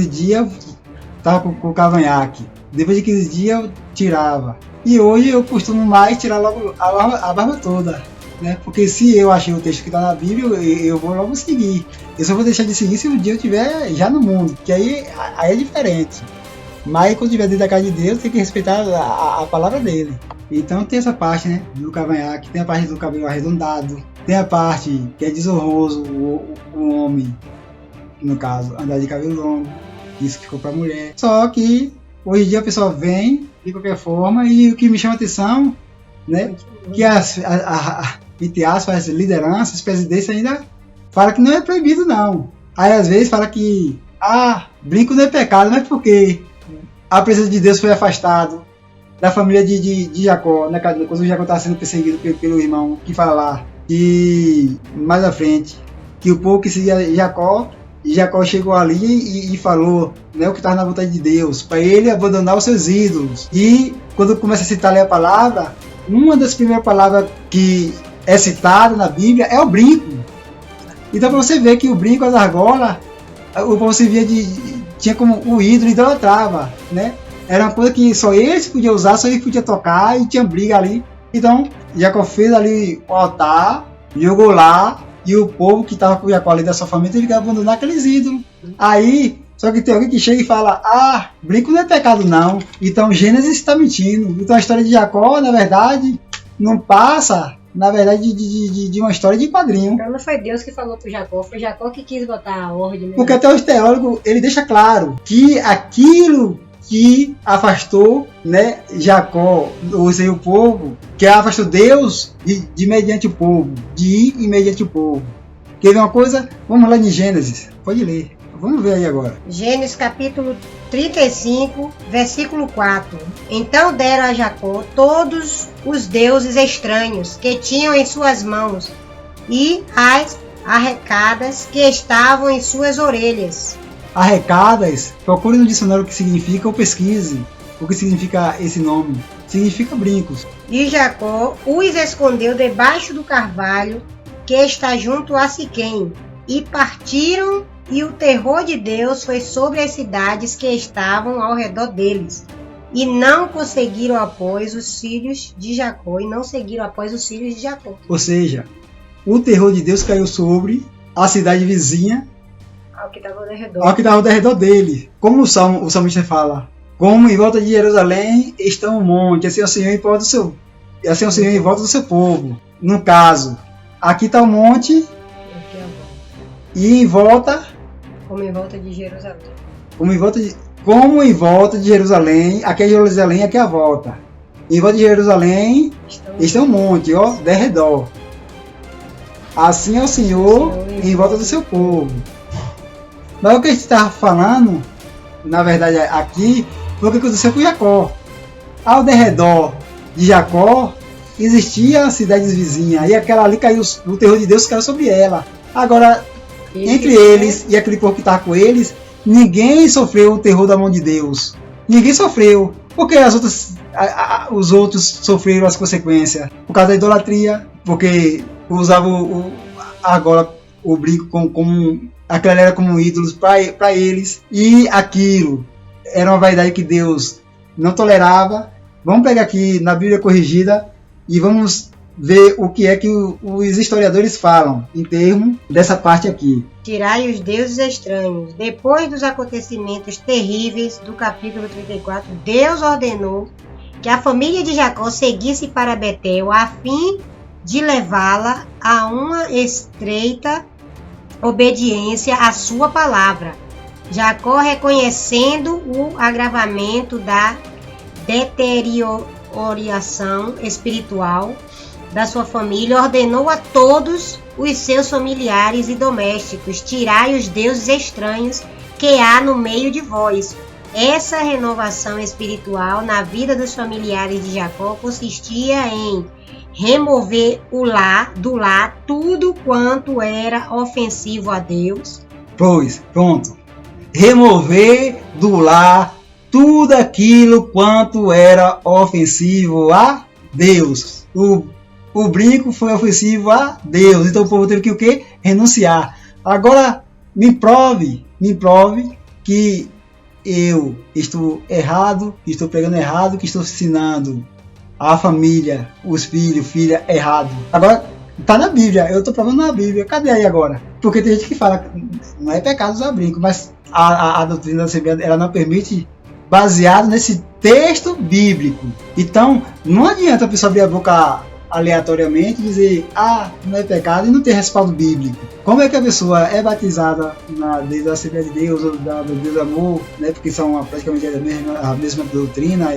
dias, tava com o cavanhaque. Depois de 15 dias eu tirava. E hoje eu costumo mais tirar logo a barba toda, né? Porque se eu achei o texto que está na Bíblia, eu vou logo seguir. Eu só vou deixar de seguir se o dia eu estiver já no mundo, que aí é diferente. Mas quando estiver dentro da casa de Deus, tem que respeitar a palavra dele. Então tem essa parte, né, do cavanhaque, tem a parte do cabelo arredondado, tem a parte que é desonroso o homem, no caso, andar de cabelo longo, isso ficou para mulher. Só que hoje em dia a pessoa vem de qualquer forma, e o que me chama a atenção, né, que entre aspas, as lideranças, as presidências ainda fala que não é proibido não. Aí às vezes fala que brinco não é pecado, mas por quê? A presença de Deus foi afastado da família de Jacó, né? Quando o Jacó estava sendo perseguido pelo irmão, que fala lá, e mais à frente, que o povo que seguia Jacó chegou ali e falou, né, o que estava na vontade de Deus, para ele abandonar os seus ídolos. E quando começa a citar ali a palavra, uma das primeiras palavras que é citada na Bíblia é o brinco. Então para você ver que o brinco, as argolas, o povo se via tinha como o ídolo, idolatrava, né? Era uma coisa que só eles podiam usar, só eles podiam tocar, e tinha briga ali. Então Jacó fez ali o altar, jogou lá, e o povo que estava com Jacó ali da sua família teve que abandonar aqueles ídolos. Aí, só que tem alguém que chega e fala: brinco não é pecado não. Então Gênesis está mentindo. Então a história de Jacó, na verdade, não passa, na verdade, de uma história de quadrinho. Então não foi Deus que falou pro Jacó, foi Jacó que quis botar a ordem. Né? Porque até os teólogos, ele deixa claro que aquilo que afastou, né, Jacó, ou seja, o povo, que afastou Deus de mediante o povo, de ir e mediante o povo. Quer ver uma coisa? Vamos lá em Gênesis, pode ler, vamos ver aí agora. Gênesis capítulo 35, versículo 4. Então deram a Jacó todos os deuses estranhos que tinham em suas mãos e as arrecadas que estavam em suas orelhas. arrecadas, procure no dicionário o que significa ou pesquise o que significa esse nome. Significa brincos. E Jacó os escondeu debaixo do carvalho que está junto a Siquém, e partiram, e o terror de Deus foi sobre as cidades que estavam ao redor deles. E não conseguiram após os filhos de Jacó, Ou seja, o terror de Deus caiu sobre a cidade vizinha, ao que estava ao redor dele. Como o salmista fala, como em volta de Jerusalém está um monte, assim é o Senhor em volta do seu povo. No caso, aqui está o monte, e em volta, como em volta de Jerusalém. Como em volta de Jerusalém, aqui é Jerusalém, aqui é a volta. Em volta de Jerusalém está um monte, ó, de redor. Assim é o Senhor em volta do seu povo. Mas o que a gente estava falando, na verdade aqui, foi o que aconteceu com Jacó. Ao derredor de Jacó existia cidades vizinhas, e aquela ali caiu, o terror de Deus caiu sobre ela. Agora, entre eles e aquele povo que estava com eles, ninguém sofreu o terror da mão de Deus. Ninguém sofreu. Porque os outros sofreram as consequências. Por causa da idolatria, porque usavam agora o brinco como aquela era como ídolos para eles. E aquilo era uma vaidade que Deus não tolerava. Vamos pegar aqui na Bíblia Corrigida e vamos ver o que é que os historiadores falam em termos dessa parte aqui. Tirai os deuses estranhos. Depois dos acontecimentos terríveis do capítulo 34, Deus ordenou que a família de Jacó seguisse para Betel, a fim de levá-la a uma estreita obediência à sua palavra. Jacó, reconhecendo o agravamento da deterioração espiritual da sua família, ordenou a todos os seus familiares e domésticos: tirai os deuses estranhos que há no meio de vós. Essa renovação espiritual na vida dos familiares de Jacó consistia em remover do lar tudo quanto era ofensivo a Deus. Pois, pronto. Remover do lar tudo aquilo quanto era ofensivo a Deus. O brinco foi ofensivo a Deus, então o povo teve que o quê? Renunciar. Agora me prove que eu estou errado, que estou pregando errado, que estou ensinando a família, os filhos, filha, errado. Agora tá na Bíblia, eu estou provando na Bíblia. Cadê aí agora? Porque tem gente que fala que não é pecado usar brinco, mas a doutrina da Assembleia ela não permite, baseado nesse texto bíblico. Então não adianta a pessoa abrir a boca aleatoriamente dizer, não é pecado e não tem respaldo bíblico. Como é que a pessoa é batizada desde a Assembleia de Deus ou do Deus do Amor, né? Porque são praticamente a mesma doutrina,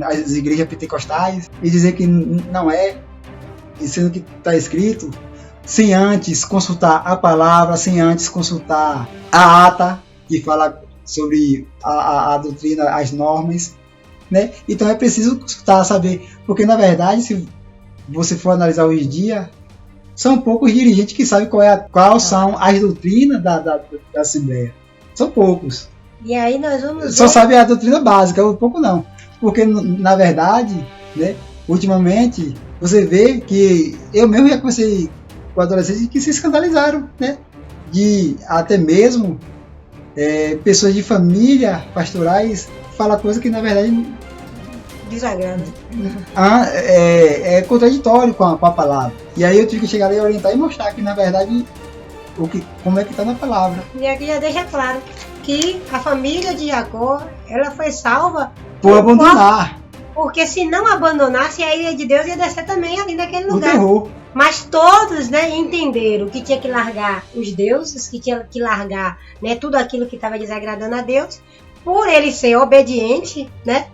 as igrejas pentecostais, e dizer que não é, e sendo que está escrito, sem antes consultar a palavra, sem antes consultar a ata, que fala sobre a doutrina, as normas, né? Então é preciso consultar, saber, porque na verdade, se você for analisar hoje em dia, são poucos dirigentes que sabem qual são as doutrinas da Assembleia. São poucos. E aí nós vamos só sabem a doutrina básica, ou pouco não. Porque, na verdade, né, ultimamente, você vê que eu mesmo já comecei com adolescentes que se escandalizaram, né? De até mesmo pessoas de família pastorais falar coisas que, na verdade, desagrada. É contraditório com a palavra. E aí eu tive que chegar ali e orientar e mostrar que, na verdade, como é que está na palavra. E aqui já deixa claro que a família de Jacó, ela foi salva por abandonar. Porque se não abandonasse, a ira de Deus ia descer também ali naquele lugar. O terror. Mas todos, né, entenderam que tinha que largar os deuses, que tinha que largar, né, tudo aquilo que estava desagradando a Deus. Por ele ser obediente, né?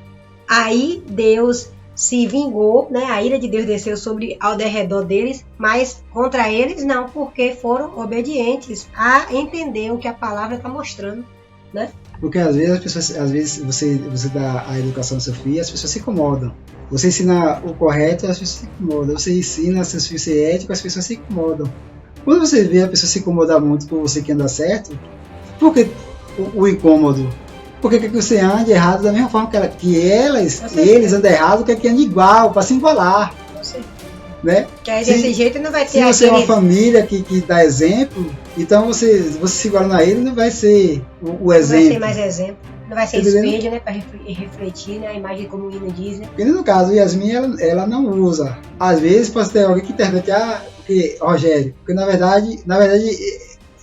Aí Deus se vingou, né? A ira de Deus desceu ao derredor deles, mas contra eles não, porque foram obedientes a entender o que a palavra está mostrando, né? Porque às vezes você dá a educação ao seu filho e as pessoas se incomodam. Você ensina o correto e as pessoas se incomodam. Você ensina seus filhos a ser ético, as pessoas se incomodam. Quando você vê a pessoa se incomodar muito com você que anda certo, porque o incômodo. Porque quer que você ande errado da mesma forma que eles andam errado, quer que ande igual, para se igualar. Né? Que aí desse jeito não vai ter. Se você é uma família que dá exemplo, então você se igualando a ele, não vai ser o exemplo. Não vai ser mais exemplo. Não vai ser espelho, né? Para refletir, né? A imagem como o hino diz, né? Porque no caso, Yasmin, ela não usa. Às vezes pode ter alguém que interprete, porque, Rogério, porque na verdade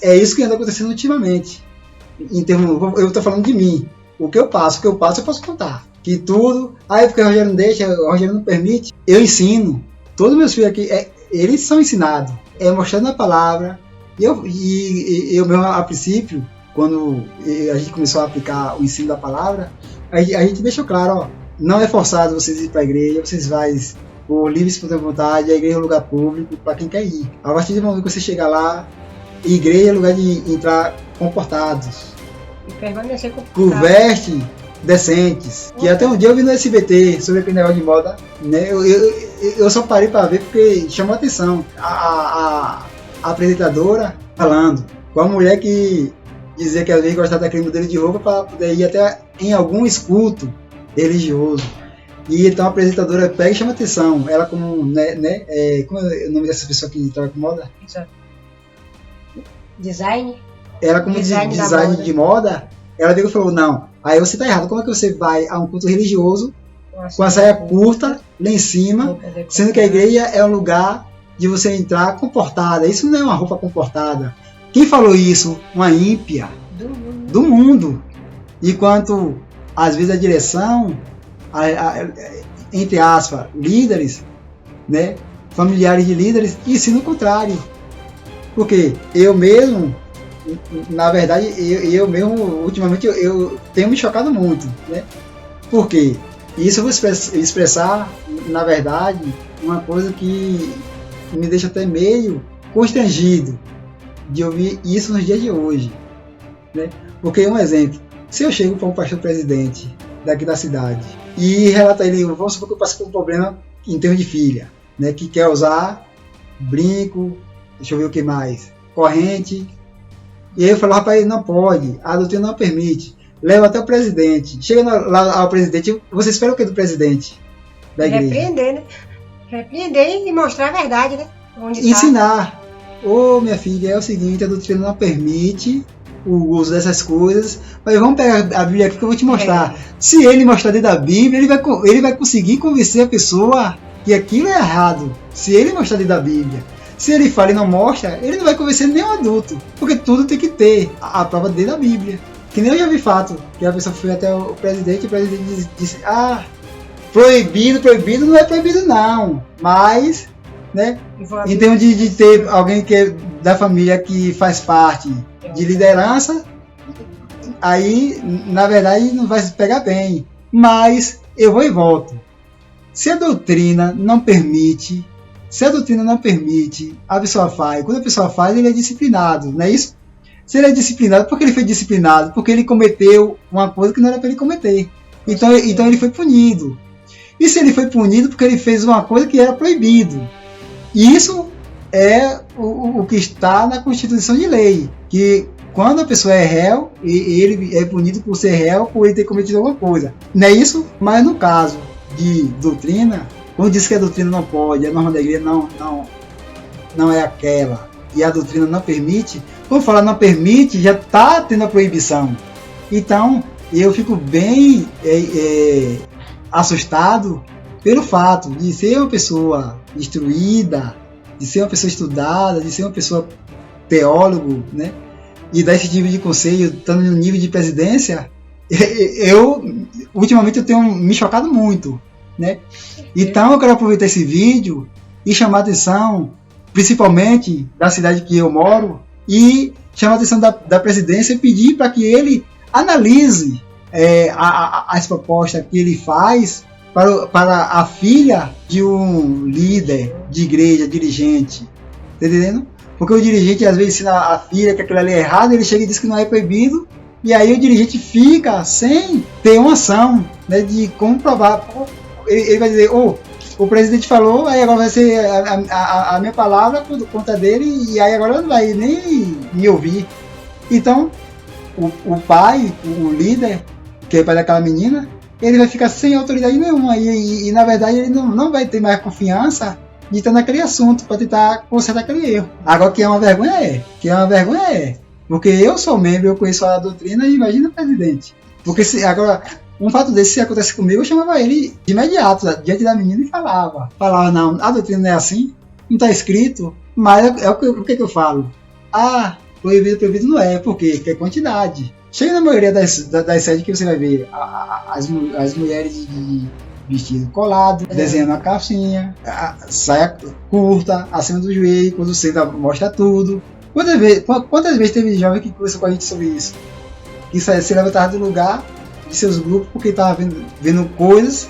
é isso que anda acontecendo ultimamente. Eu estou falando de mim. O que eu passo, eu posso contar. Que tudo, porque o Rogério não deixa, o Rogério não permite, eu ensino. Todos os meus filhos aqui, eles são ensinados. É mostrando a palavra. E eu mesmo, a princípio, quando a gente começou a aplicar o ensino da palavra, a gente deixou claro, não é forçado vocês ir para a igreja, vocês vão por livre e espontânea vontade, a igreja é um lugar público para quem quer ir. A partir do momento que você chegar lá, igreja é lugar de entrar comportados. E permanecer comportados. Converte decentes. Que até um dia eu vi no SBT sobre aquele negócio de moda, né? Eu só parei para ver porque chamou a atenção. A apresentadora falando com a mulher que dizia que às vezes gostava daquele modelo de roupa para poder ir até em algum esculto religioso. E então a apresentadora pega e chama atenção. Ela como, como é o nome dessa pessoa que trabalha com moda? Design. Ela como design de moda, ela veio e falou, não, aí você tá errado, como é que você vai a um culto religioso com a saia curta lá em cima, sendo que a igreja é um lugar de você entrar comportada. Isso não é uma roupa comportada. Quem falou isso? Uma ímpia do mundo. Enquanto às vezes a direção, entre aspas, líderes, né, familiares de líderes, ensinam o contrário. Porque eu mesmo, na verdade, eu mesmo, ultimamente, eu tenho me chocado muito, né? Porque isso eu vou expressar, na verdade, uma coisa que me deixa até meio constrangido de ouvir isso nos dias de hoje, né? Porque, um exemplo, se eu chego para um pastor presidente daqui da cidade e relata ele, vamos supor que eu passo por um problema em termos de filha, né? Que quer usar brinco, deixa eu ver o que mais, corrente. E aí eu falo, rapaz, não pode, a doutrina não permite. Leva até o presidente. Chega lá ao presidente, você espera o que do presidente da igreja? Repreender, né? Repreender e mostrar a verdade, né? Onde ensinar. Ô, minha filha, é o seguinte, a doutrina não permite o uso dessas coisas, mas vamos pegar a Bíblia aqui que eu vou te mostrar. Se ele mostrar dentro da Bíblia, ele vai conseguir convencer a pessoa que aquilo é errado. Se ele mostrar dentro da Bíblia. Se ele fala e não mostra, ele não vai convencer nenhum adulto, porque tudo tem que ter a prova dentro da Bíblia. Que nem eu já vi fato, que a pessoa foi até o presidente e o presidente disse, proibido não é proibido não, mas, né, em termos de ter alguém que é da família que faz parte de liderança, aí, na verdade, não vai se pegar bem. Mas, eu vou e volto. Se a doutrina não permite, a pessoa faz. Quando a pessoa faz, ele é disciplinado, não é isso? Se ele é disciplinado, por que ele foi disciplinado? Porque ele cometeu uma coisa que não era para ele cometer. Então ele foi punido. E se ele foi punido porque ele fez uma coisa que era proibido? Isso é o que está na Constituição de Lei. Que quando a pessoa é réu, ele é punido por ser réu, por ele ter cometido alguma coisa. Não é isso? Mas no caso de doutrina, quando diz que a doutrina não pode, a norma da igreja não é aquela, e a doutrina não permite, quando fala não permite, já está tendo a proibição. Então, eu fico bem assustado pelo fato de ser uma pessoa instruída, de ser uma pessoa estudada, de ser uma pessoa teólogo, né? E dar esse tipo de conselho, estando no nível de presidência, ultimamente eu tenho me chocado muito, né? Então eu quero aproveitar esse vídeo e chamar a atenção, principalmente da cidade que eu moro, e chamar a atenção da presidência e pedir para que ele analise as propostas que ele faz para a filha de um líder de igreja, dirigente, tá entendendo? Porque o dirigente às vezes ensina a filha que aquilo ali é errado, ele chega e diz que não é proibido, e aí o dirigente fica sem ter uma ação, né, de comprovar. Ele vai dizer, o presidente falou, aí agora vai ser a minha palavra por conta dele, e aí agora não vai nem me ouvir. Então, o pai, o líder, que é o pai daquela menina, ele vai ficar sem autoridade nenhuma e na verdade ele não vai ter mais confiança de estar naquele assunto para tentar consertar aquele erro. Agora que é uma vergonha porque eu sou membro, eu conheço a doutrina e imagina o presidente. Porque agora, um fato desse, se acontece comigo, eu chamava ele de imediato, diante da menina e falava, não, a doutrina não é assim, não está escrito, mas o que eu falo? Proibido não é, por quê? Porque é quantidade. Chega na maioria das sedes que você vai ver as mulheres de vestido colado, desenhando a calcinha, a saia curta, acima do joelho, quando senta mostra tudo. Quantas vezes teve jovem que conversou com a gente sobre isso? Que se levantava do lugar de seus grupos porque estava vendo coisas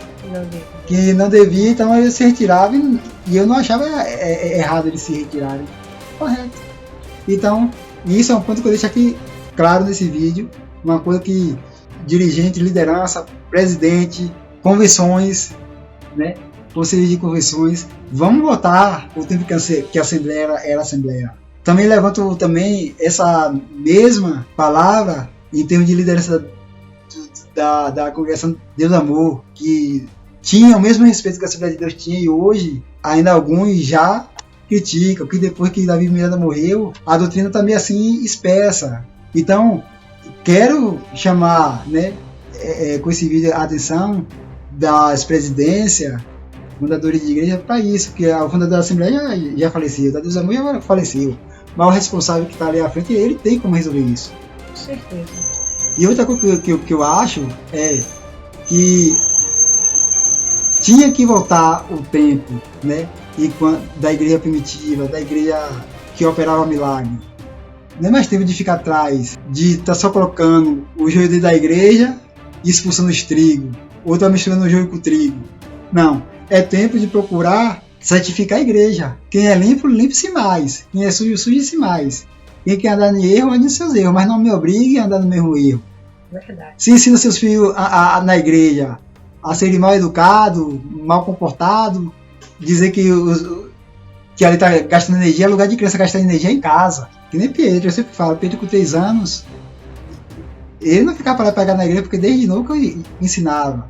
que não devia, então eles se retiravam e eu não achava errado eles se retirarem. Correto. Então, isso é um ponto que eu deixo aqui claro nesse vídeo, uma coisa que dirigente, liderança, presidente, convenções, né? Conselhos de convenções, vamos botar o tempo que a Assembleia era Assembleia. Também levanto essa mesma palavra em termos de liderança da Congregação Deus Amor, que tinha o mesmo respeito que a Assembleia de Deus tinha e hoje ainda alguns já criticam que depois que Davi Miranda morreu, a doutrina está meio assim espessa. Então, quero chamar, né, com esse vídeo a atenção das presidências, fundadores de igreja, para isso, que o fundador da Assembleia já faleceu, da Deus Amor já faleceu, mas o responsável que está ali à frente, ele tem como resolver isso. Com certeza. E outra coisa que eu acho é que tinha que voltar o tempo, né, da igreja primitiva, da igreja que operava milagre. Não é mais tempo de ficar atrás, de estar só colocando o joio dentro da igreja e expulsando os trigos, ou estar misturando o joio com o trigo. Não, é tempo de procurar santificar a igreja. Quem é limpo, limpe-se mais. Quem é sujo, suje-se mais. Quem quer andar em erro, ande nos seus erros, mas não me obrigue a andar no mesmo erro. Verdade. Se ensina seus filhos na igreja a serem mal educados, mal comportados, dizer que ali está gastando energia, é lugar de criança gastar energia em casa. Que nem Pedro, eu sempre falo, Pedro com 3 anos, ele não ficava para pegar na igreja, porque desde novo que eu ensinava.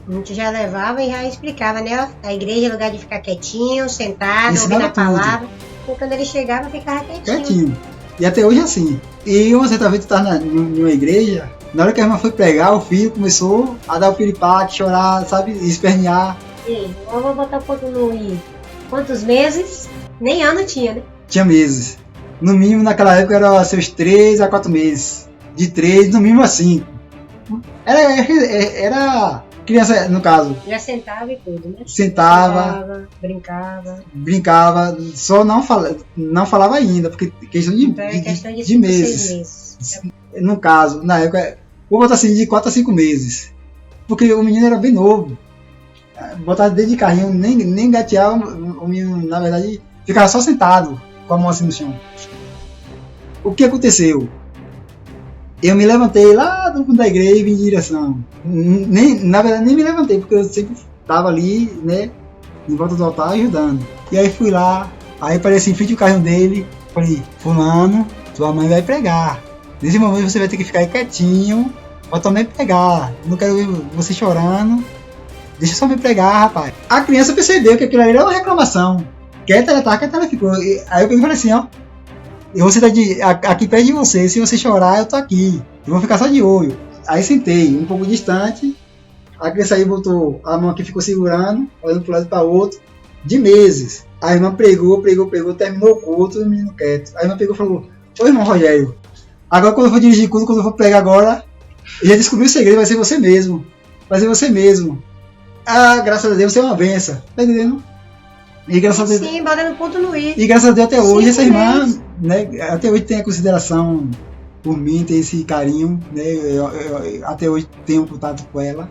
A gente já levava e já explicava, né? A igreja é lugar de ficar quietinho, sentado, Ensinava ouvindo a palavra. E quando ele chegava, ficava quietinho. E até hoje é assim. E uma certa vez tu estava numa igreja, na hora que a irmã foi pregar, o filho começou a dar o piripaque, chorar, sabe, espernear. Sim, eu vou botar um ponto no i. Quantos meses? Nem ano tinha, né? Tinha meses. No mínimo, naquela época, era seus 3 a 4 meses. De 3, no mínimo a 5. Era criança, no caso. Já sentava e tudo, né? Sentava, brincava, só não falava ainda, porque questão de meses. No caso, na época, vou botar assim, de 4 a 5 meses. Porque o menino era bem novo. Botar dentro de carrinho, nem gateava, o menino, na verdade, ficava só sentado, com a mão assim no chão. O que aconteceu? Eu me levantei lá do fundo da igreja e vim em direção. Na verdade, nem me levantei, porque eu sempre estava ali, né, em volta do altar ajudando. E aí fui lá, aí apareci em frente ao carrinho dele, falei, fulano, tua mãe vai pregar. Nesse momento você vai ter que ficar aí quietinho, pra tua mãe pregar. Não quero ver você chorando. Deixa só me pregar, rapaz. A criança percebeu que aquilo ali era uma reclamação. Quieta ela ficou. Aí eu falei assim, ó. Eu vou sentar aqui perto de você. Se você chorar, eu tô aqui. Eu vou ficar só de olho. Aí sentei, um pouco distante. A criança aí botou a mão aqui, ficou segurando, olhando pro lado e para outro, de meses. A irmã pregou, terminou o culto, o menino quieto. A irmã pegou e falou, ô irmão Rogério, agora quando eu for dirigir culto, quando eu for pregar agora, eu já descobri o segredo, vai ser você mesmo. Ah, graças a Deus, você é uma benção. Tá entendendo? E graças a Deus, sim, bota no ponto no i. E graças a Deus até hoje, essa irmã, né, até hoje tem a consideração por mim, tem esse carinho, né, eu até hoje tenho contato com ela.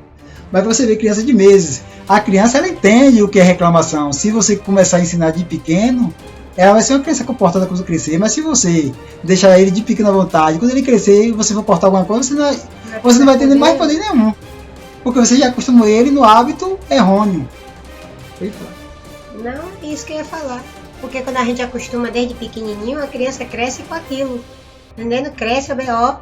Mas pra você ver, criança de meses, a criança ela entende o que é reclamação. Se você começar a ensinar de pequeno, ela vai ser uma criança comportada quando crescer. Mas se você deixar ele de pequena vontade, quando ele crescer, você for cortar alguma coisa, você não vai ter mais poder nenhum. Porque você já acostumou ele no hábito errôneo. Não, isso que eu ia falar. Porque quando a gente acostuma desde pequenininho, a criança cresce com aquilo. Entendendo? Cresce, ó,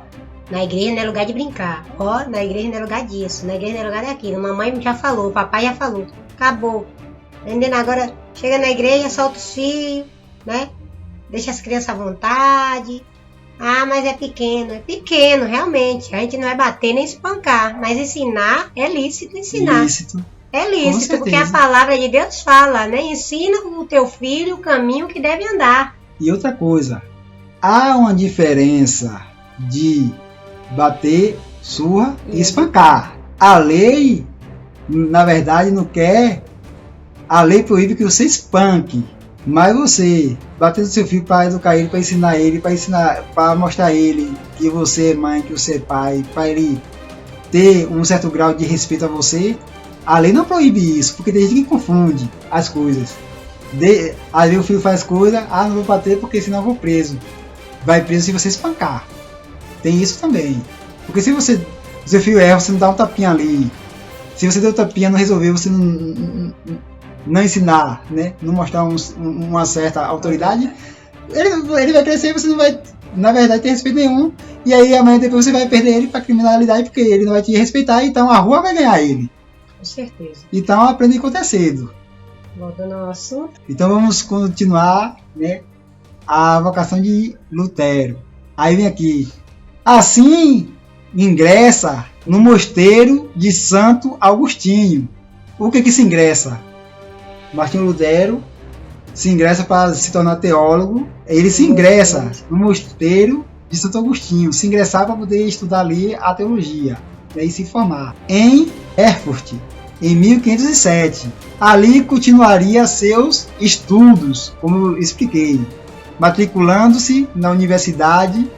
Na igreja não é lugar de brincar. Ó, na igreja não é lugar disso. Na igreja não é lugar daquilo. Mamãe já falou, papai já falou. Acabou. Entendendo? Agora, chega na igreja, solta os filhos, né? Deixa as crianças à vontade. Ah, mas é pequeno. É pequeno, realmente. A gente não vai bater nem espancar. Mas ensinar, é lícito ensinar. Lícito. É lícito, porque a palavra de Deus fala, né? Ensina o teu filho o caminho que deve andar. E outra coisa, há uma diferença de bater, surra e espancar. A lei, na verdade, não quer. A lei proíbe que você espanque. Mas você bater no seu filho para educar ele, para ensinar ele, para mostrar a ele que você é mãe, que você é pai, para ele ter um certo grau de respeito a você, a lei não proíbe isso, porque tem gente que confunde as coisas. Ali o filho faz coisa, não vou bater porque senão eu vou preso. Vai preso se você espancar. Tem isso também. Porque se seu filho erra, você não dá um tapinha ali. Se você deu um tapinha, não resolveu, você não ensinar, né? Não mostrar uma certa autoridade, ele vai crescer e você não vai, na verdade, ter respeito nenhum. E aí amanhã depois você vai perder ele para criminalidade porque ele não vai te respeitar, então a rua vai ganhar ele. Com certeza. Então aprende a acontecer cedo. Voltando ao assunto. Então vamos continuar, né? A vocação de Lutero. Aí vem aqui. Assim ingressa no mosteiro de Santo Agostinho. O que se ingressa? Martinho Lutero se ingressa para se tornar teólogo. Ele se ingressa no mosteiro de Santo Agostinho. Se ingressar para poder estudar ali a teologia, né, e se formar. Em Erfurt, em 1507. Ali continuaria seus estudos, como eu expliquei, matriculando-se na Universidade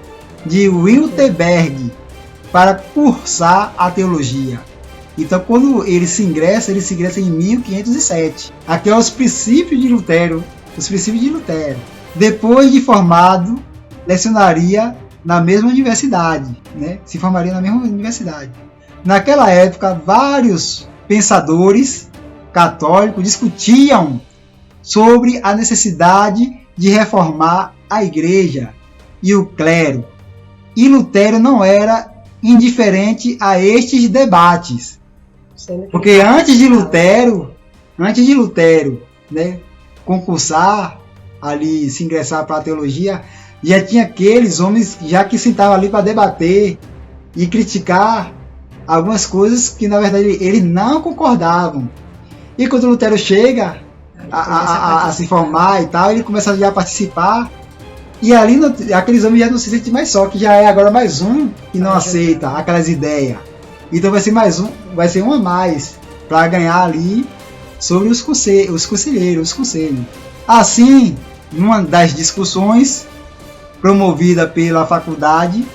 de Wittenberg para cursar a teologia. Então, quando ele se ingressa em 1507. Aqui é os princípios de Lutero. Depois de formado, lecionaria na mesma universidade, né? Se formaria na mesma universidade. Naquela época, vários pensadores católicos discutiam sobre a necessidade de reformar a igreja e o clero. E Lutero não era indiferente a estes debates. Porque antes de Lutero, né, concursar, ali se ingressar para a teologia, já tinha aqueles homens já que sentavam ali para debater e criticar algumas coisas que na verdade eles não concordavam. E quando Lutero chega a se formar e tal, ele começa já a participar. E ali aqueles homens já não se sentem mais só, que já é agora mais um que não aceita aquelas ideias. Então vai ser um a mais para ganhar ali sobre os conselheiros. Assim, numa das discussões promovida pela faculdade,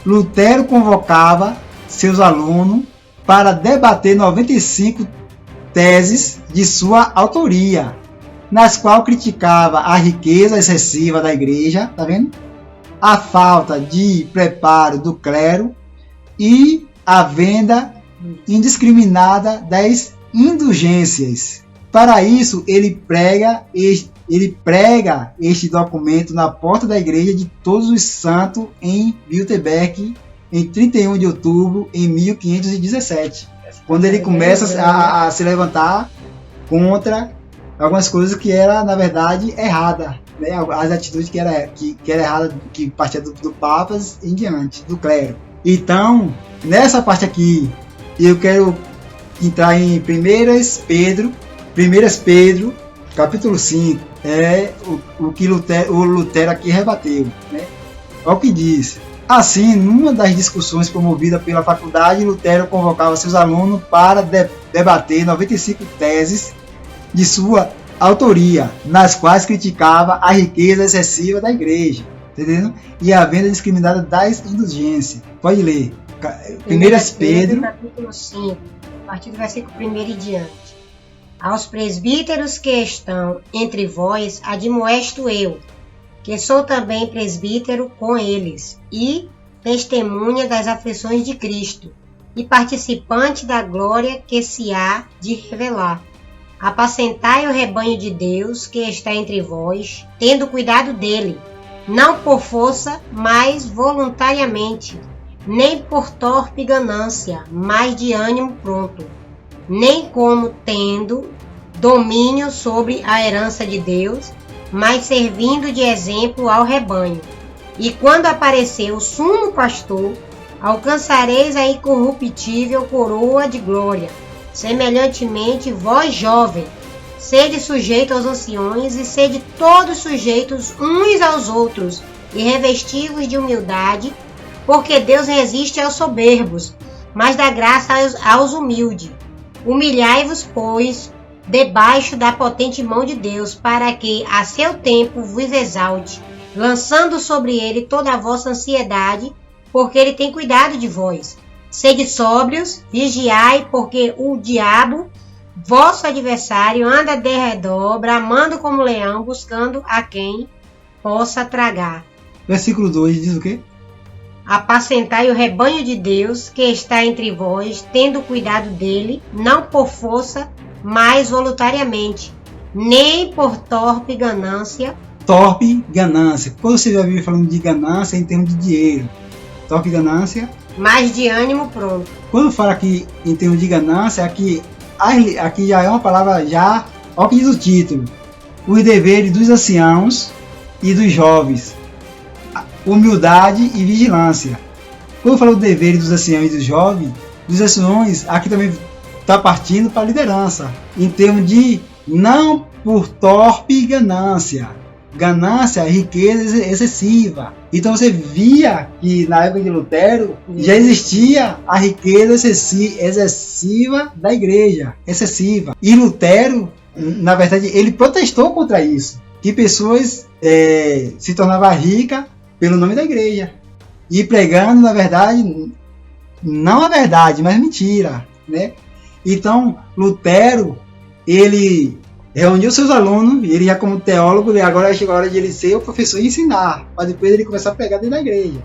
Lutero convocava seus alunos para debater 95 teses de sua autoria, nas quais criticava a riqueza excessiva da igreja, tá vendo? A falta de preparo do clero e a venda indiscriminada das indulgências. Para isso, ele prega este documento na porta da igreja de Todos os Santos em Wittenberg em 31 de outubro de 1517, quando ele começa a se levantar contra algumas coisas que era na verdade errada, né? As atitudes que era errada, que partia do papas em diante, do clero. Então, nessa parte aqui, eu quero entrar em 1 Pedro, capítulo 5, o que Lutero aqui rebateu, né? Olha o que diz. Assim, numa das discussões promovidas pela faculdade, Lutero convocava seus alunos para debater 95 teses de sua autoria, nas quais criticava a riqueza excessiva da igreja, entendeu? E a venda discriminada das indulgências. Pode ler. 1 Pedro, capítulo 5, a partir do versículo 1 e diante. Aos presbíteros que estão entre vós, admoesto eu, que sou também presbítero com eles, e testemunha das aflições de Cristo, e participante da glória que se há de revelar. Apacentai o rebanho de Deus que está entre vós, tendo cuidado dele, não por força, mas voluntariamente, nem por torpe ganância, mas de ânimo pronto, nem como tendo domínio sobre a herança de Deus, mas servindo de exemplo ao rebanho. E quando aparecer o sumo pastor, alcançareis a incorruptível coroa de glória. Semelhantemente, vós, jovem, sede sujeitos aos anciões e sede todos sujeitos uns aos outros e revestivos de humildade, porque Deus resiste aos soberbos, mas dá graça aos humildes. Humilhai-vos, pois, debaixo da potente mão de Deus, para que a seu tempo vos exalte, lançando sobre ele toda a vossa ansiedade, porque ele tem cuidado de vós. Sede sóbrios, vigiai, porque o diabo, vosso adversário, anda de redor, bramando como leão, buscando a quem possa tragar. Versículo 2 diz o quê? Apacentai o rebanho de Deus, que está entre vós, tendo cuidado dele, não por força, mas voluntariamente, nem por torpe ganância. Torpe ganância. Quando você vê a Bíblia falando de ganância, é em termos de dinheiro. Torpe ganância. Mas de ânimo pronto. Quando fala aqui em termos de ganância, aqui já é uma palavra já, olha o que diz o título. Os deveres dos anciãos e dos jovens. Humildade e vigilância. Quando fala do dever dos anciãos e dos jovens, dos anciões, aqui também está partindo para a liderança, em termos de não por torpe ganância. Ganância, riqueza excessiva. Então você via que na época de Lutero já existia a riqueza excessiva da igreja. Excessiva. E Lutero, na verdade, ele protestou contra isso. Que pessoas se tornavam ricas pelo nome da igreja. E pregando, na verdade, não a verdade, mas mentira, né? Então, Lutero, ele reuniu seus alunos, e ele já como teólogo, e agora chegou a hora de ele ser o professor e ensinar, para depois ele começar a pregar dentro da igreja.